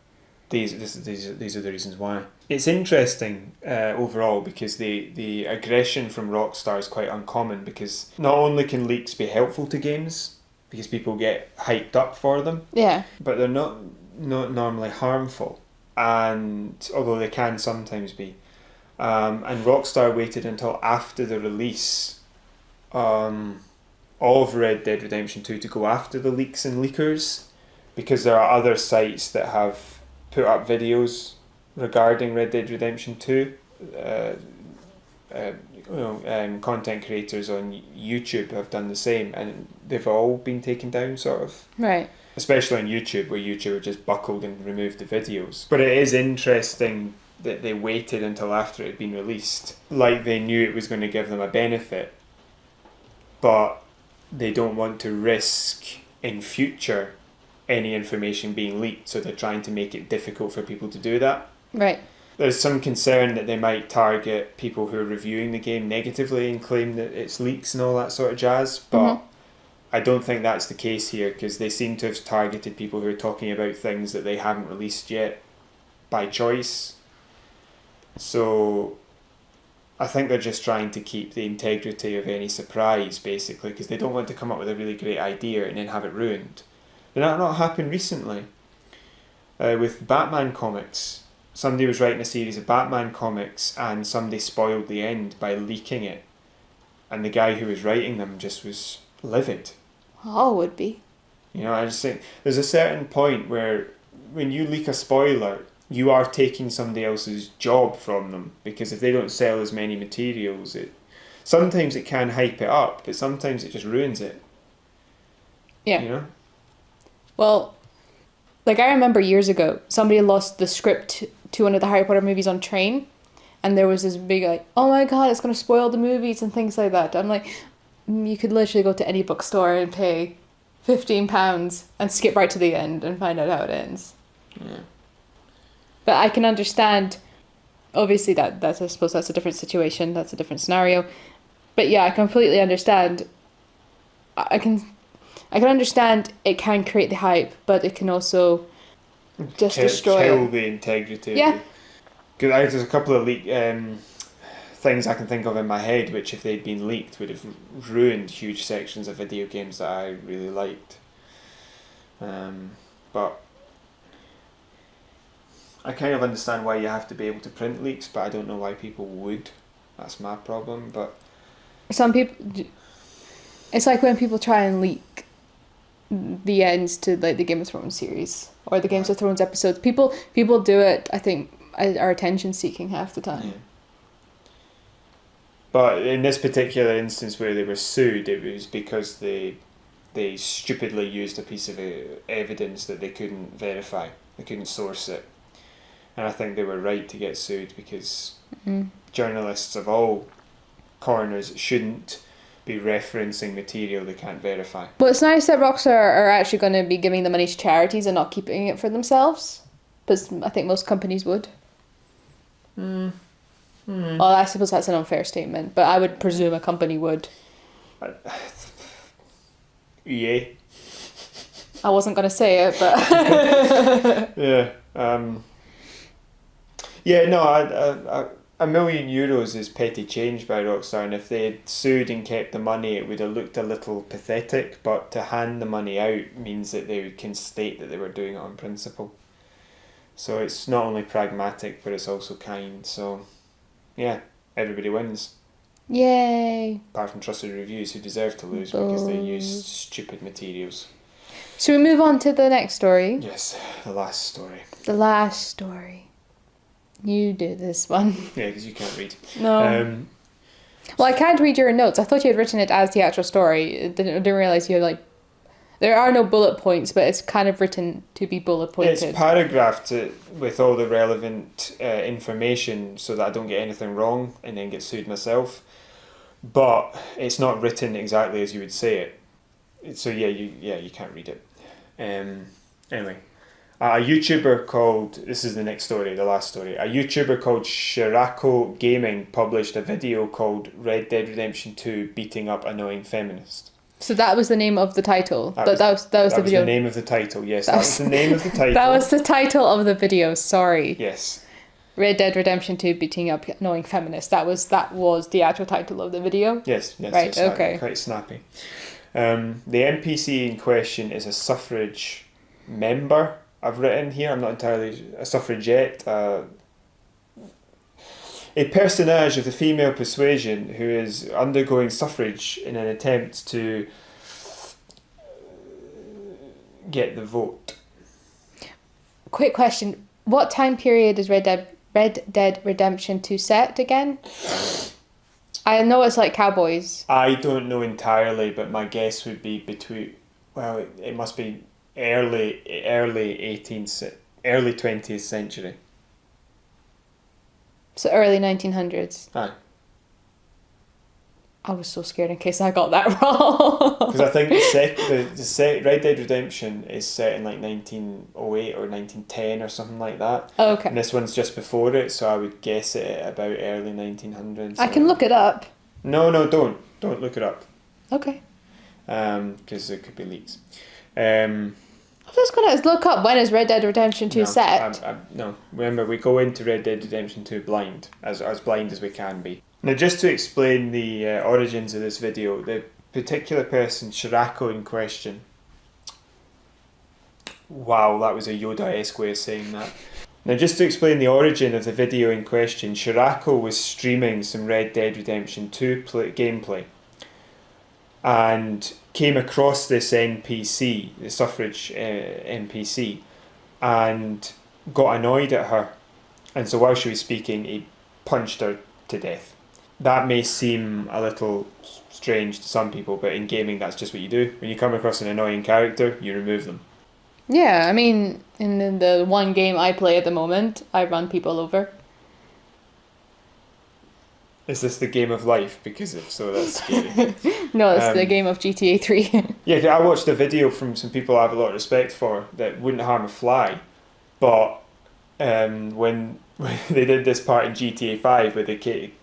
A: these are the reasons why. It's interesting overall because the aggression from Rockstar is quite uncommon, because not only can leaks be helpful to games, because people get hyped up for them.
B: Yeah.
A: But they're not normally harmful, and although they can sometimes be. And Rockstar waited until after the release of Red Dead Redemption 2 to go after the leaks and leakers, because there are other sites that have put up videos regarding Red Dead Redemption 2. Content creators on YouTube have done the same, and they've all been taken down, sort of.
B: Right.
A: Especially on YouTube, where YouTube have just buckled and removed the videos. But it is interesting that they waited until after it had been released, like they knew it was going to give them a benefit, but they don't want to risk in future any information being leaked, so they're trying to make it difficult for people to do that.
B: Right.
A: There's some concern that they might target people who are reviewing the game negatively and claim that it's leaks and all that sort of jazz, but I don't think that's the case here, because they seem to have targeted people who are talking about things that they haven't released yet by choice. So I think they're just trying to keep the integrity of any surprise, basically, because they don't want to come up with a really great idea and then have it ruined. Did that not happen recently? With Batman comics. Somebody was writing a series of Batman comics and somebody spoiled the end by leaking it. And the guy who was writing them just was livid.
B: All would be.
A: You know, I just think there's a certain point where when you leak a spoiler, you are taking somebody else's job from them, because if they don't sell as many materials, sometimes it can hype it up, but sometimes it just ruins it.
B: Yeah.
A: You know?
B: Well, like I remember years ago, somebody lost the script to one of the Harry Potter movies on train, and there was this big like, oh my god, it's going to spoil the movies and things like that. I'm like, you could literally go to any bookstore and pay £15 and skip right to the end and find out how it ends.
A: Yeah.
B: But I can understand, obviously that's I suppose that's a different situation, that's a different scenario. But yeah, I completely understand. I can understand it can create the hype, but it can also just destroy
A: kill the integrity.
B: Yeah.
A: Because there's a couple of things I can think of in my head which, if they'd been leaked, would have ruined huge sections of video games that I really liked. But I kind of understand why you have to be able to print leaks, but I don't know why people would. That's my problem. But
B: some people, it's like when people try and leak the ends to like the Game of Thrones series or the Games of Thrones episodes. People do it, I think, are attention seeking half the time.
A: Yeah. But in this particular instance where they were sued, it was because they stupidly used a piece of evidence that they couldn't verify. They couldn't source it. And I think they were right to get sued, because journalists of all corners shouldn't be referencing material they can't verify.
B: Well, it's nice that Rockstar are actually going to be giving the money to charities and not keeping it for themselves, because I think most companies would. Well, I suppose that's an unfair statement, but I would presume a company would.
A: EA.
B: I wasn't going to say it, but...
A: Yeah. Yeah, no, €1 million is petty change by Rockstar, and if they had sued and kept the money, it would have looked a little pathetic, but to hand the money out means that they can state that they were doing it on principle. So it's not only pragmatic, but it's also kind, so yeah, everybody wins.
B: Yay!
A: Apart from Trusted Reviews, who deserve to lose because they used stupid materials.
B: Should we move on to the next story?
A: Yes, the last story.
B: The last story. You do this one.
A: Yeah, because you can't read.
B: No. Well, I can't read your notes. I thought you had written it as the actual story. I didn't realise you had, like... There are no bullet points, but it's kind of written to be bullet pointed.
A: It's paragraphed with all the relevant information so that I don't get anything wrong and then get sued myself. But it's not written exactly as you would say it. So yeah, you can't read it. Anyway, a YouTuber called, this is the next story, the last story. A YouTuber called Shirako Gaming published a video called Red Dead Redemption 2 Beating Up Annoying Feminist.
B: So that was the name of the title. That was the video.
A: That was the name of the title, yes. That was the name of the title.
B: That was the title of the video, sorry.
A: Yes.
B: Red Dead Redemption 2 Beating Up Annoying Feminist. That was the actual title of the video?
A: Yes.
B: Right, okay.
A: Quite snappy. The NPC in question is a suffrage member. I've written here. I'm not entirely a suffragette. A personage of the female persuasion who is undergoing suffrage in an attempt to get the vote.
B: Quick question. What time period is Red Dead Redemption 2 set again? I know it's like cowboys.
A: I don't know entirely, but my guess would be it must be early 20th century.
B: So early 1900s.
A: Aye.
B: I was so scared in case I got that wrong.
A: Because I think the Red Dead Redemption is set in like 1908 or 1910 or something like that.
B: Oh, okay.
A: And this one's just before it, so I would guess it at about early 1900s.
B: I can look it up.
A: No, don't look it up.
B: Okay.
A: Because there could be leaks.
B: I'm just gonna look up when is Red Dead Redemption 2 set.
A: No, remember we go into Red Dead Redemption 2 blind, as blind as we can be. Now, just to explain the origins of this video, the particular person, Shirako in question. Wow, that was a Yoda-esque way of saying that. Now, just to explain the origin of the video in question, Shirako was streaming some Red Dead Redemption 2 gameplay and came across this NPC, the suffrage NPC, and got annoyed at her. And so while she was speaking, he punched her to death. That may seem a little strange to some people, but in gaming that's just what you do. When you come across an annoying character, you remove them.
B: Yeah, I mean, in the one game I play at the moment, I run people over.
A: Is this the game of life? Because if so, that's scary.
B: No, it's the game of GTA 3.
A: Yeah, I watched a video from some people I have a lot of respect for that wouldn't harm a fly, but when they did this part in GTA 5 where they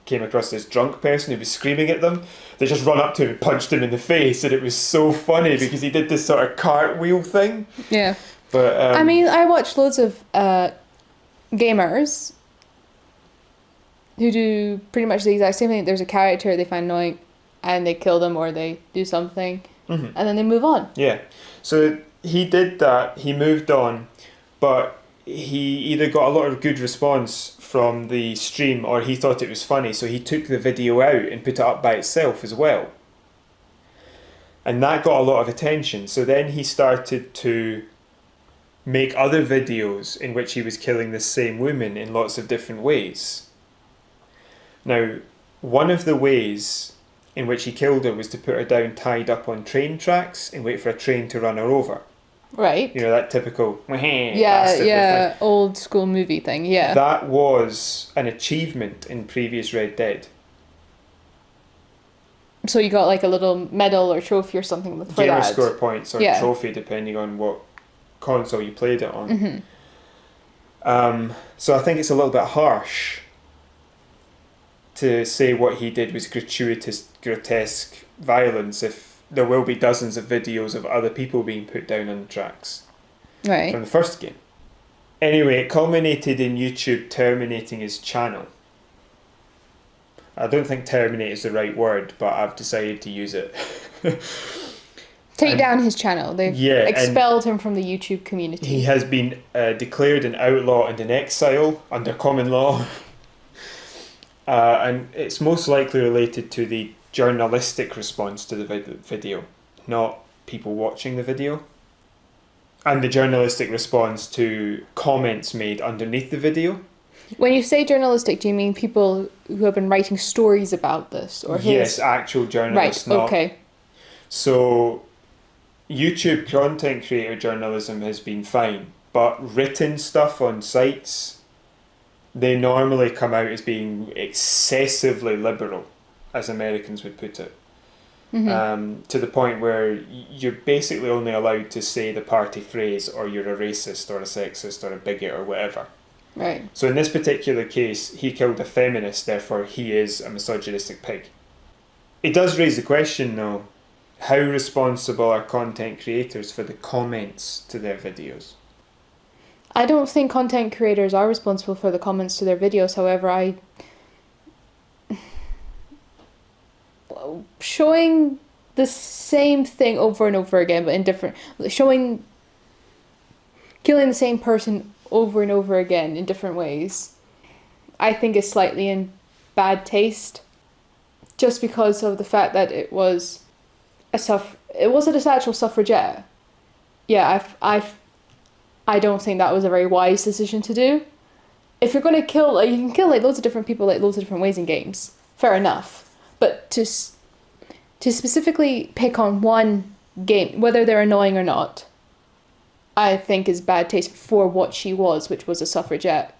A: came across this drunk person who was screaming at them, they just run up to him and punched him in the face, and it was so funny because he did this sort of cartwheel thing.
B: Yeah.
A: But
B: I mean, I watch loads of gamers who do pretty much the exact same thing. There's a character they find annoying and they kill them or they do something and then they move on.
A: Yeah. So he did that, he moved on, but he either got a lot of good response from the stream or he thought it was funny, so he took the video out and put it up by itself as well. And that got a lot of attention. So then he started to make other videos in which he was killing the same woman in lots of different ways. Now, one of the ways in which he killed her was to put her down tied up on train tracks and wait for a train to run her over.
B: Right.
A: You know, that typical
B: yeah, old school movie thing, yeah.
A: That was an achievement in previous Red Dead.
B: So you got like a little medal or trophy or something for
A: Gamer
B: that.
A: score points or trophy, depending on what console you played it on. So I think it's a little bit harsh to say what he did was gratuitous, grotesque violence if there will be dozens of videos of other people being put down on the tracks from the first game. Anyway, it culminated in YouTube terminating his channel. I don't think terminate is the right word, but I've decided to use it.
B: Take down his channel. They've expelled him from the YouTube community.
A: He has been declared an outlaw and an exile under common law. And it's most likely related to the journalistic response to the video, not people watching the video. And the journalistic response to comments made underneath the video.
B: When you say journalistic, do you mean people who have been writing stories about this? Or
A: yes, actual journalists.
B: Right,
A: not.
B: okay.
A: So, YouTube content creator journalism has been fine, but written stuff on sites, they normally come out as being excessively liberal, as Americans would put it. To the point where you're basically only allowed to say the party phrase or you're a racist or a sexist or a bigot or whatever.
B: Right.
A: So in this particular case, he killed a feminist, therefore he is a misogynistic pig. It does raise the question though, how responsible are content creators for the comments to their videos?
B: I don't think content creators are responsible for the comments to their videos. However, showing the same thing over and over again, but in different, killing the same person over and over again in different ways, I think is slightly in bad taste, just because of the fact that it was it wasn't a actual suffragette. Yeah, I don't think that was a very wise decision to do. If you're going to kill, like, you can kill like loads of different people like loads of different ways in games. Fair enough, but to specifically pick on one game, whether they're annoying or not, I think is bad taste for what she was, which was a suffragette.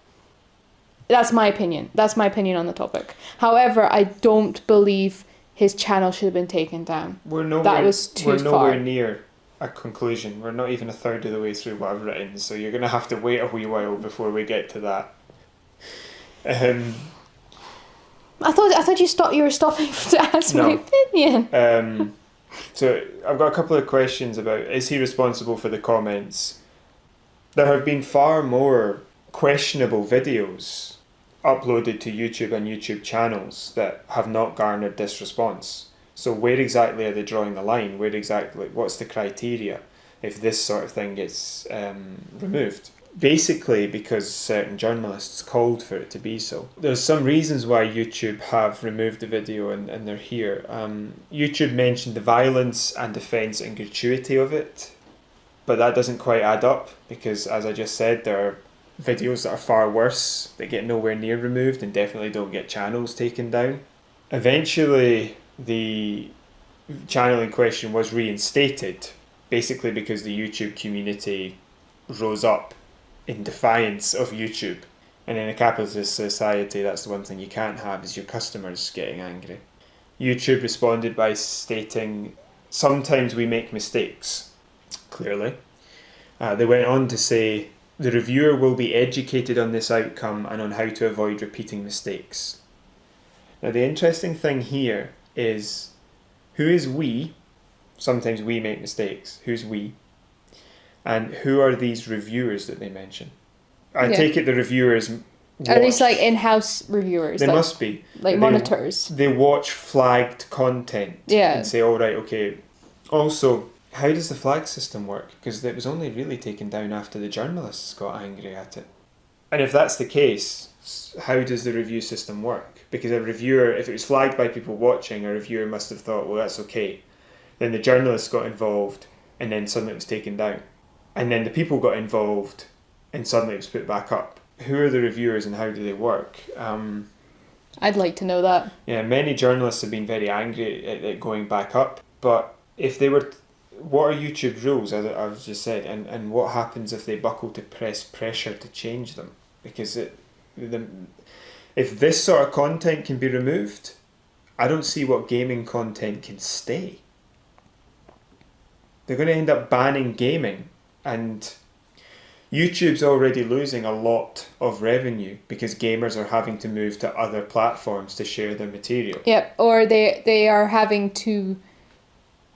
B: That's my opinion. That's my opinion on the topic. However, I don't believe his channel should have been taken down.
A: We're nowhere near a conclusion. We're not even a third of the way through what I've written, so you're going to have to wait a wee while before we get to that.
B: I thought you were stopping to ask my opinion.
A: So I've got a couple of questions about, is he responsible for the comments? There have been far more questionable videos uploaded to YouTube and YouTube channels that have not garnered this response. So where exactly are they drawing the line? What's the criteria if this sort of thing gets removed? Basically because certain journalists called for it to be so. There's some reasons why YouTube have removed the video and they're here. YouTube mentioned the violence and offence and gratuity of it, but that doesn't quite add up because, as I just said, there are videos that are far worse that get nowhere near removed and definitely don't get channels taken down. Eventually, the channel in question was reinstated, basically because the YouTube community rose up in defiance of YouTube. And in a capitalist society, that's the one thing you can't have, is your customers getting angry. YouTube responded by stating, "Sometimes we make mistakes," clearly. They went on to say, "The reviewer will be educated on this outcome and on how to avoid repeating mistakes." Now the interesting thing here is, who is we? Sometimes we make mistakes. Who's we? And who are these reviewers that they mention? I take it the reviewers
B: Are these like in-house reviewers?
A: They must be.
B: Like monitors.
A: They watch flagged content and say, all right, okay. Also, how does the flag system work? Because it was only really taken down after the journalists got angry at it. And if that's the case, how does the review system work? Because a reviewer, if it was flagged by people watching, a reviewer must have thought, well, that's okay. Then the journalists got involved and then suddenly it was taken down. And then the people got involved and suddenly it was put back up. Who are the reviewers and how do they work?
B: I'd like to know that.
A: Yeah, many journalists have been very angry at it going back up. But if they were... What are YouTube's rules, as I've just said? And what happens if they buckle to pressure to change them? Because if this sort of content can be removed, I don't see what gaming content can stay. They're going to end up banning gaming. And YouTube's already losing a lot of revenue because gamers are having to move to other platforms to share their material.
B: Yep, or they are having to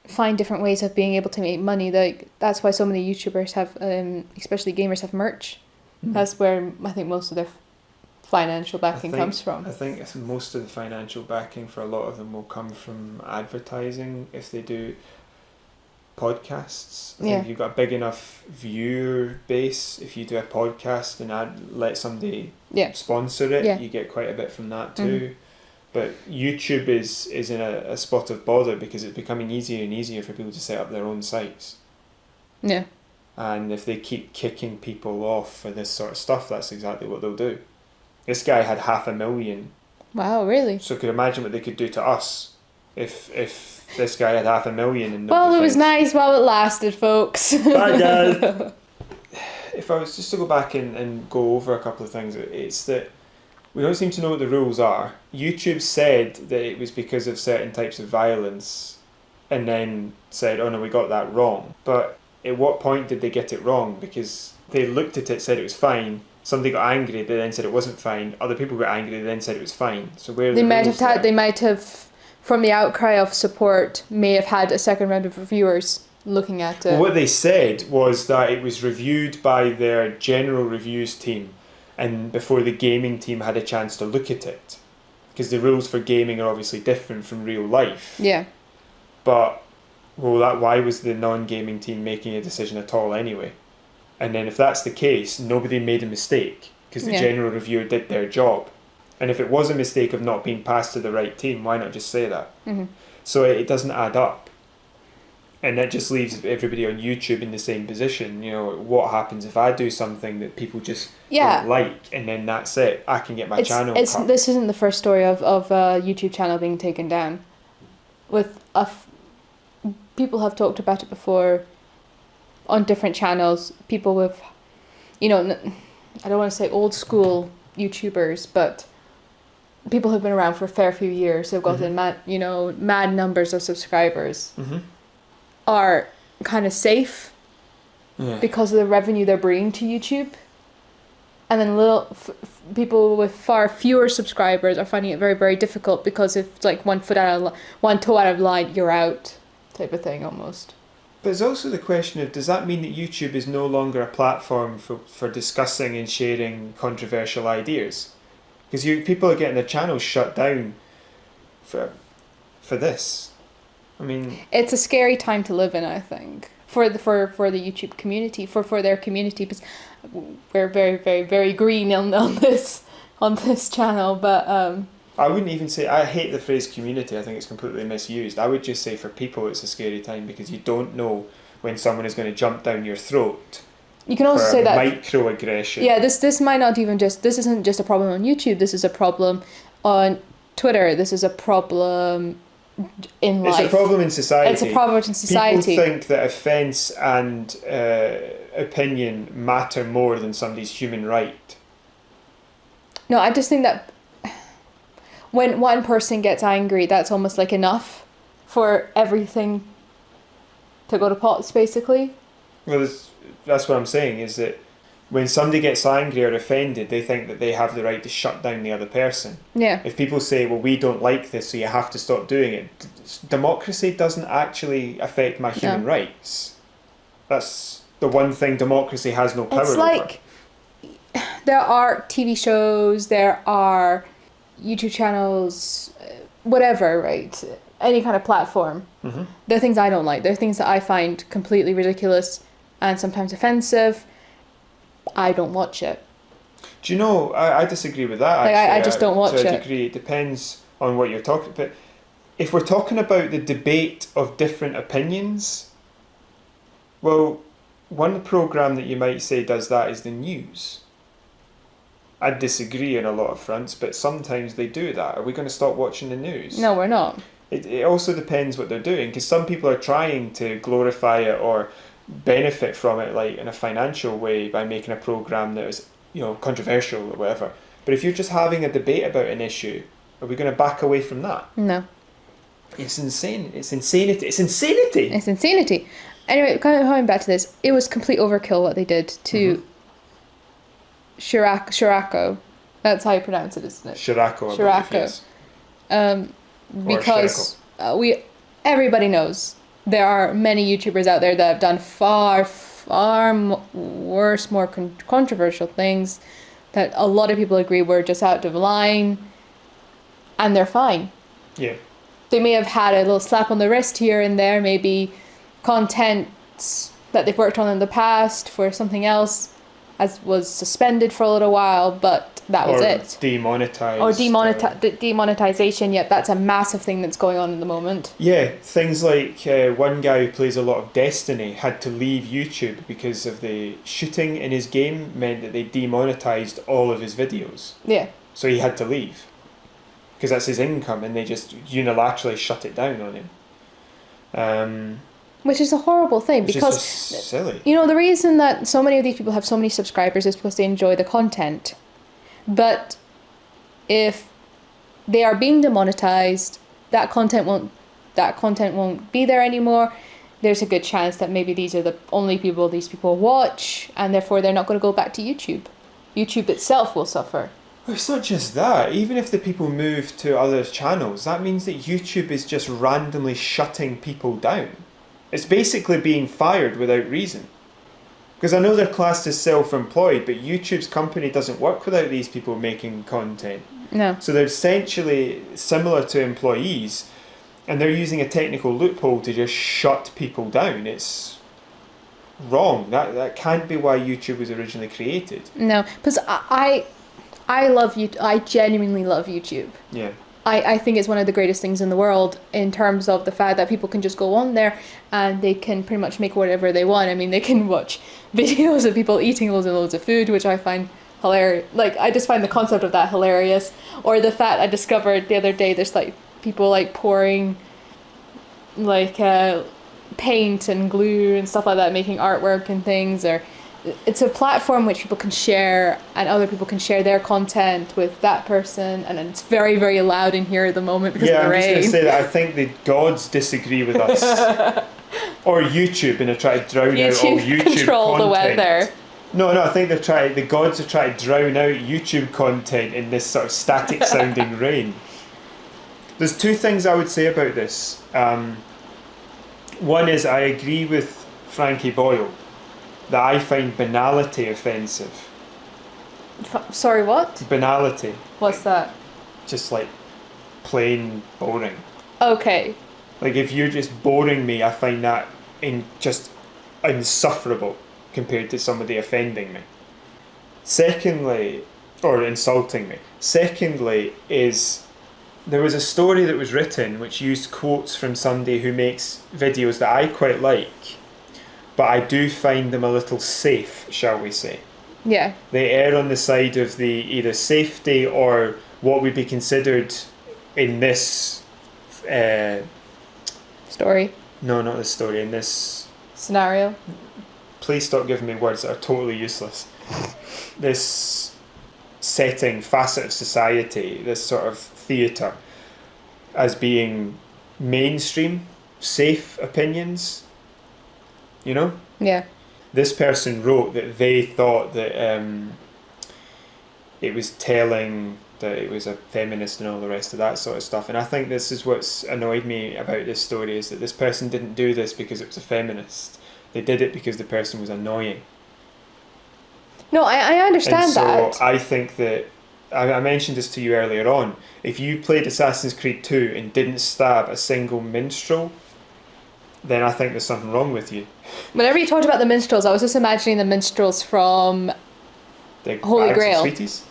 B: find different ways of being able to make money. Like, that's why so many YouTubers have, especially gamers, have merch. That's where I think most of their financial backing comes from.
A: I think most of the financial backing for a lot of them will come from advertising if they do podcasts. I think if you've got a big enough viewer base, if you do a podcast and let somebody sponsor it, you get quite a bit from that too. But YouTube is in a spot of bother because it's becoming easier and easier for people to set up their own sites.
B: Yeah.
A: And if they keep kicking people off for this sort of stuff, that's exactly what they'll do. This guy had 500,000.
B: Wow, really?
A: So could imagine what they could do to us if this guy had 500,000 and
B: well, it was nice while it lasted, folks.
A: Bye, guys. If I was just to go back and go over a couple of things, it's that we don't seem to know what the rules are. YouTube said that it was because of certain types of violence and then said, oh no, we got that wrong. But at what point did they get it wrong? Because they looked at it, said it was fine. Somebody got angry, they then said it wasn't fine. Other people got angry, they then said it was fine. So where are the rules there?
B: They might have, from the outcry of support, may have had a second round of reviewers looking at it.
A: Well, what they said was that it was reviewed by their general reviews team and before the gaming team had a chance to look at it. Because the rules for gaming are obviously different from real life.
B: Yeah.
A: But well, why was the non-gaming team making a decision at all anyway? And then if that's the case, nobody made a mistake because the general reviewer did their job. And if it was a mistake of not being passed to the right team, why not just say that?
B: Mm-hmm.
A: So it doesn't add up. And that just leaves everybody on YouTube in the same position. You know, what happens if I do something that people just don't like, and then that's it? I can get my channel cut.
B: This isn't the first story of a YouTube channel being taken down. People have talked about it before on different channels. People with, I don't want to say old school YouTubers, but people who've been around for a fair few years, who've gotten mad numbers of subscribers, are kind of safe because of the revenue they're bringing to YouTube. And then people with far fewer subscribers are finding it very, very difficult because if like one toe out of line, you're out, type of thing almost.
A: But there's also the question of, does that mean that YouTube is no longer a platform for discussing and sharing controversial ideas? Because people are getting their channels shut down for this. I mean,
B: it's a scary time to live in, I think, for the YouTube community, for their community, because we're very, very, very green on this channel. But
A: I wouldn't even say, I hate the phrase community. I think it's completely misused. I would just say for people it's a scary time because you don't know when someone is going to jump down your throat.
B: You can also say that
A: microaggression.
B: Yeah, this might not even this isn't just a problem on YouTube. This is a problem on Twitter. This is a problem in life.
A: It's a problem in society.
B: It's a problem in society.
A: People think that offence and opinion matter more than somebody's human right.
B: No, I just think that when one person gets angry, that's almost like enough for everything to go to pots, basically.
A: Well, that's what I'm saying, is that when somebody gets angry or offended, they think that they have the right to shut down the other person.
B: Yeah.
A: If people say, well, we don't like this, so you have to stop doing it, democracy doesn't actually affect my human rights. That's the one thing democracy has no power over.
B: It's like there are TV shows, there are YouTube channels, whatever, right? Any kind of platform.
A: Mm-hmm.
B: There are things I don't like. There are things that I find completely ridiculous and sometimes offensive. I don't watch it.
A: Do you know, I disagree with that, actually.
B: I just don't watch it.
A: To a degree, it depends on what you're talking about. If we're talking about the debate of different opinions, well, one programme that you might say does that is the news. I disagree on a lot of fronts, but sometimes they do that. Are we going to stop watching the news?
B: No, we're not.
A: It also depends what they're doing, because some people are trying to glorify it or benefit from it, like in a financial way, by making a programme that is, controversial or whatever. But if you're just having a debate about an issue, are we going to back away from that?
B: No.
A: It's insane. It's insanity. It's insanity.
B: It's insanity. Anyway, kind of coming back to this, it was complete overkill what they did to Shirako. That's how you pronounce it, isn't it?
A: Shirako.
B: Shirako. Because everybody knows there are many YouTubers out there that have done far, far worse, more controversial things that a lot of people agree were just out of line, and they're fine.
A: Yeah.
B: They may have had a little slap on the wrist here and there, maybe content that they've worked on in the past for something else was suspended for a little while, but that was it.
A: Demonetized.
B: Or demonetization, yet that's a massive thing that's going on at the moment.
A: Yeah, things like one guy who plays a lot of Destiny had to leave YouTube because of the shooting in his game meant that they demonetized all of his videos.
B: Yeah.
A: So he had to leave. Because that's his income, and they just unilaterally shut it down on him.
B: Which is a horrible thing, because
A: is just silly.
B: The reason that so many of these people have so many subscribers is because they enjoy the content. But if they are being demonetized, that content won't be there anymore. There's a good chance that maybe these are the only people these people watch, and therefore they're not going to go back to YouTube. YouTube itself will suffer.
A: Well, it's not just that. Even if the people move to other channels, that means that YouTube is just randomly shutting people down. It's basically being fired without reason. Because I know they're classed as self-employed, but YouTube's company doesn't work without these people making content.
B: No.
A: So they're essentially similar to employees, and they're using a technical loophole to just shut people down. It's wrong. That can't be why YouTube was originally created.
B: No, because I love you. I genuinely love YouTube.
A: Yeah.
B: I think it's one of the greatest things in the world in terms of the fact that people can just go on there and they can pretty much make whatever they want. I mean, they can watch videos of people eating loads and loads of food, which I find hilarious. Like, I just find the concept of that hilarious. Or the fact I discovered the other day, there's like people like pouring like paint and glue and stuff like that, making artwork and things. Or it's a platform which people can share, and other people can share their content with that person, and it's very, very loud in here at the moment because of the rain.
A: I'm just going to say that I think the gods disagree with us. Or YouTube, and they're trying to drown out all YouTube
B: control
A: content.
B: The weather.
A: No, I think the gods are trying to drown out YouTube content in this sort of static sounding rain. There's two things I would say about this. One is I agree with Frankie Boyle that I find banality offensive.
B: Sorry, what?
A: Banality.
B: What's that?
A: Just like plain boring.
B: Okay.
A: Like if you're just boring me, I find that just insufferable compared to somebody offending me. Secondly, or insulting me. Secondly is there was a story that was written which used quotes from somebody who makes videos that I quite like, but I do find them a little safe, shall we say.
B: Yeah.
A: They err on the side of the either safety or what would be considered in this
B: story.
A: No, not this story. In this
B: scenario.
A: Please stop giving me words that are totally useless. This setting, facet of society, this sort of theatre, as being mainstream, safe opinions. You know?
B: Yeah.
A: This person wrote that they thought that it was telling that it was a feminist and all the rest of that sort of stuff. And I think this is what's annoyed me about this story, is that this person didn't do this because it was a feminist. They did it because the person was annoying.
B: No, I understand that.
A: And so I think that, I mentioned this to you earlier on, if you played Assassin's Creed 2 and didn't stab a single minstrel, then I think there's something wrong with you.
B: Whenever you talked about the minstrels, I was just imagining the minstrels from
A: the
B: Holy Grail.
A: Sweeties.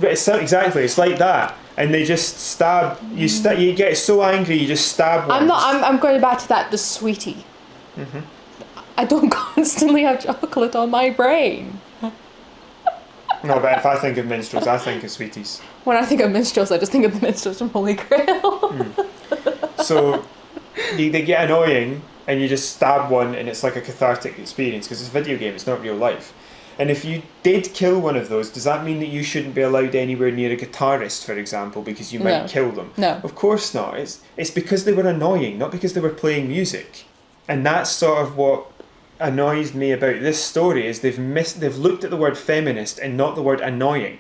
A: Exactly, it's like that. And they just stab, you get so angry, you just stab one.
B: I'm going back to that, the sweetie.
A: Mm-hmm.
B: I don't constantly have chocolate on my brain.
A: No, but if I think of minstrels, I think of sweeties.
B: When I think of minstrels, I just think of the minstrels from Holy Grail.
A: So they get annoying, and you just stab one, and it's like a cathartic experience, because it's a video game, it's not real life. And if you did kill one of those, does that mean that you shouldn't be allowed anywhere near a guitarist, for example, because you might kill them?
B: No.
A: Of course not. It's because they were annoying, not because they were playing music. And that's sort of what annoys me about this story, is they've looked at the word feminist and not the word annoying.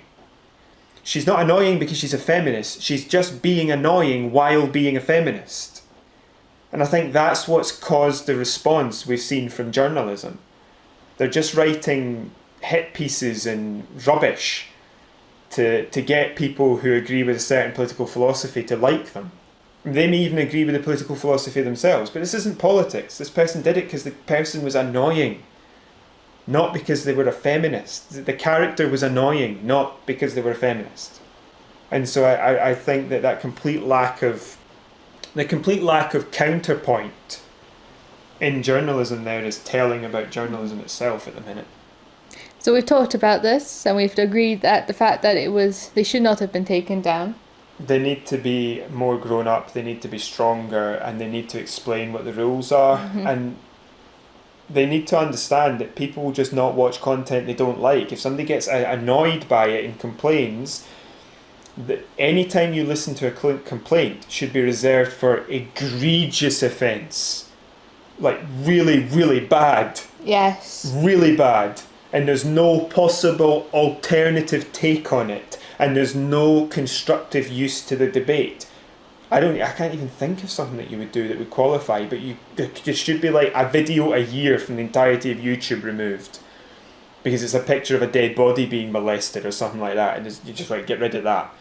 A: She's not annoying because she's a feminist, she's just being annoying while being a feminist. And I think that's what's caused the response we've seen from journalism. They're just writing hit pieces and rubbish to get people who agree with a certain political philosophy to like them. They may even agree with the political philosophy themselves, but this isn't politics. This person did it because the person was annoying, not because they were a feminist. The character was annoying, not because they were a feminist. And so I think that complete lack of counterpoint in journalism there is telling about journalism itself at the minute.
B: So we've talked about this, and we've agreed that the fact that they should not have been taken down.
A: They need to be more grown up, they need to be stronger, and they need to explain what the rules are. Mm-hmm. And they need to understand that people will just not watch content they don't like. If somebody gets annoyed by it and complains, that any time you listen to a complaint should be reserved for egregious offence. Like really, really bad.
B: Yes.
A: Really bad. And there's no possible alternative take on it. And there's no constructive use to the debate. I can't even think of something that you would do that would qualify, but there should be like a video a year from the entirety of YouTube removed. Because it's a picture of a dead body being molested or something like that, and you just like get rid of that.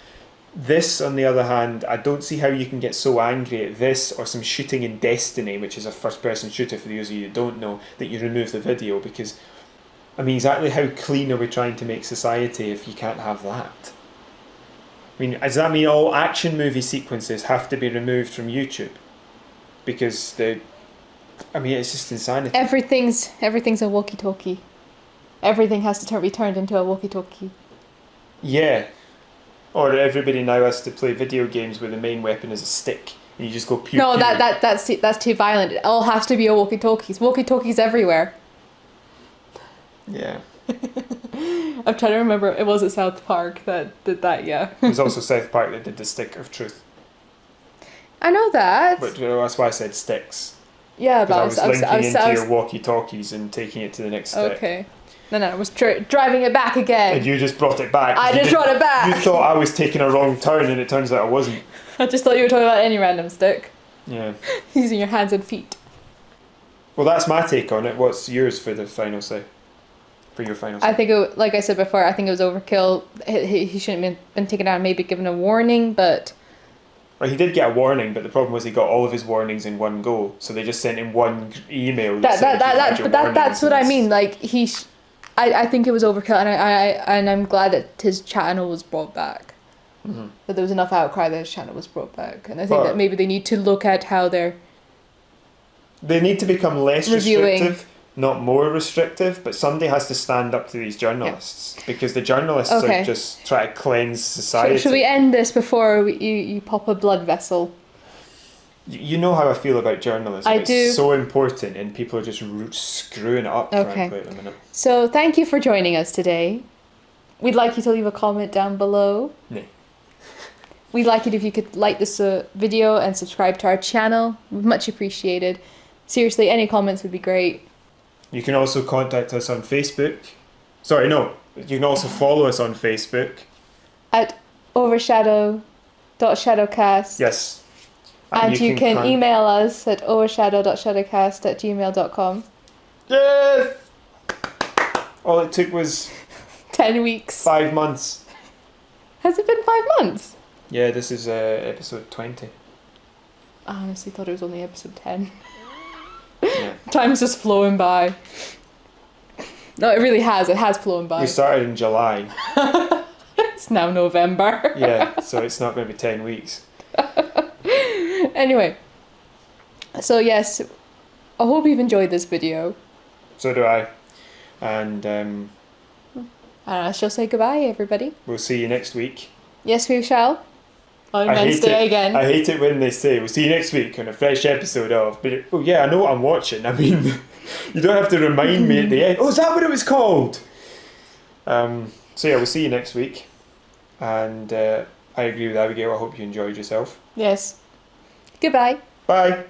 A: This, on the other hand, I don't see how you can get so angry at this or some shooting in Destiny, which is a first-person shooter for those of you who don't know, that you remove the video, because, I mean, exactly how clean are we trying to make society if you can't have that? I mean, does that mean all action movie sequences have to be removed from YouTube? Because it's just insanity.
B: Everything's a walkie-talkie. Everything has to be turned into a walkie-talkie.
A: Yeah. Or everybody now has to play video games where the main weapon is a stick, and you just go pew.
B: No,
A: pew.
B: that's too violent. It all has to be a walkie-talkies. Walkie-talkies everywhere.
A: Yeah.
B: I'm trying to remember. It was at South Park that did that. Yeah.
A: It was also South Park that did the stick of truth.
B: I know that.
A: But that's why I said sticks.
B: Yeah, but
A: I was linking into your walkie-talkies and taking it to the next step.
B: Okay. No, I was driving it back again.
A: And you just brought it back.
B: I just brought it back.
A: You thought I was taking a wrong turn, and it turns out I wasn't.
B: I just thought you were talking about any random stick.
A: Yeah.
B: Using your hands and feet.
A: Well, that's my take on it. What's yours for the final say? For your final say?
B: I think, like I said before, I think it was overkill. He shouldn't have been taken out, maybe given a warning, but...
A: Well, he did get a warning, but the problem was he got all of his warnings in one go. So they just sent him one email.
B: That's what I mean. Like, I think it was overkill, and I'm glad that his channel was brought back.
A: Mm-hmm.
B: That there was enough outcry that his channel was brought back, and I think that maybe they need to look at how they're.
A: They need to become less
B: reviewing.
A: restrictive, not more restrictive. But somebody has to stand up to these journalists because the journalists are just trying to cleanse society.
B: Should we end this before you pop a blood vessel?
A: You know how I feel about journalism.
B: It's
A: do. So important, and people are just screwing it up, frankly, at the minute.
B: So thank you for joining us today. We'd like you to leave a comment down below.
A: No.
B: We'd like it if you could like this video and subscribe to our channel. Much appreciated. Seriously, any comments would be great.
A: You can also contact us on Facebook. Sorry, no. You can also follow us on Facebook.
B: At OverShadow.ShadowCast.
A: Yes.
B: And you can email us at overshadow.shadowcast@gmail.com.
A: Yes! All it took was
B: 10 weeks.
A: 5 months.
B: Has it been 5 months?
A: Yeah, this is episode 20.
B: I honestly thought it was only episode 10.
A: Yeah.
B: Time's just flowing by. No, it really has. It has flown by.
A: We started in July.
B: It's now November.
A: Yeah, so it's not going to be 10 weeks.
B: Anyway, so yes, I hope you've enjoyed this video.
A: So do I. And
B: I shall say goodbye, everybody.
A: we'll see you next week.
B: Yes, we shall. On
A: I
B: Wednesday again.
A: I hate it when they say, we'll see you next week on a fresh episode of... But oh yeah, I know what I'm watching. I mean, you don't have to remind me at the end. Oh, is that what it was called? So yeah, we'll see you next week. And I agree with Abigail. I hope you enjoyed yourself.
B: Yes. Goodbye.
A: Bye.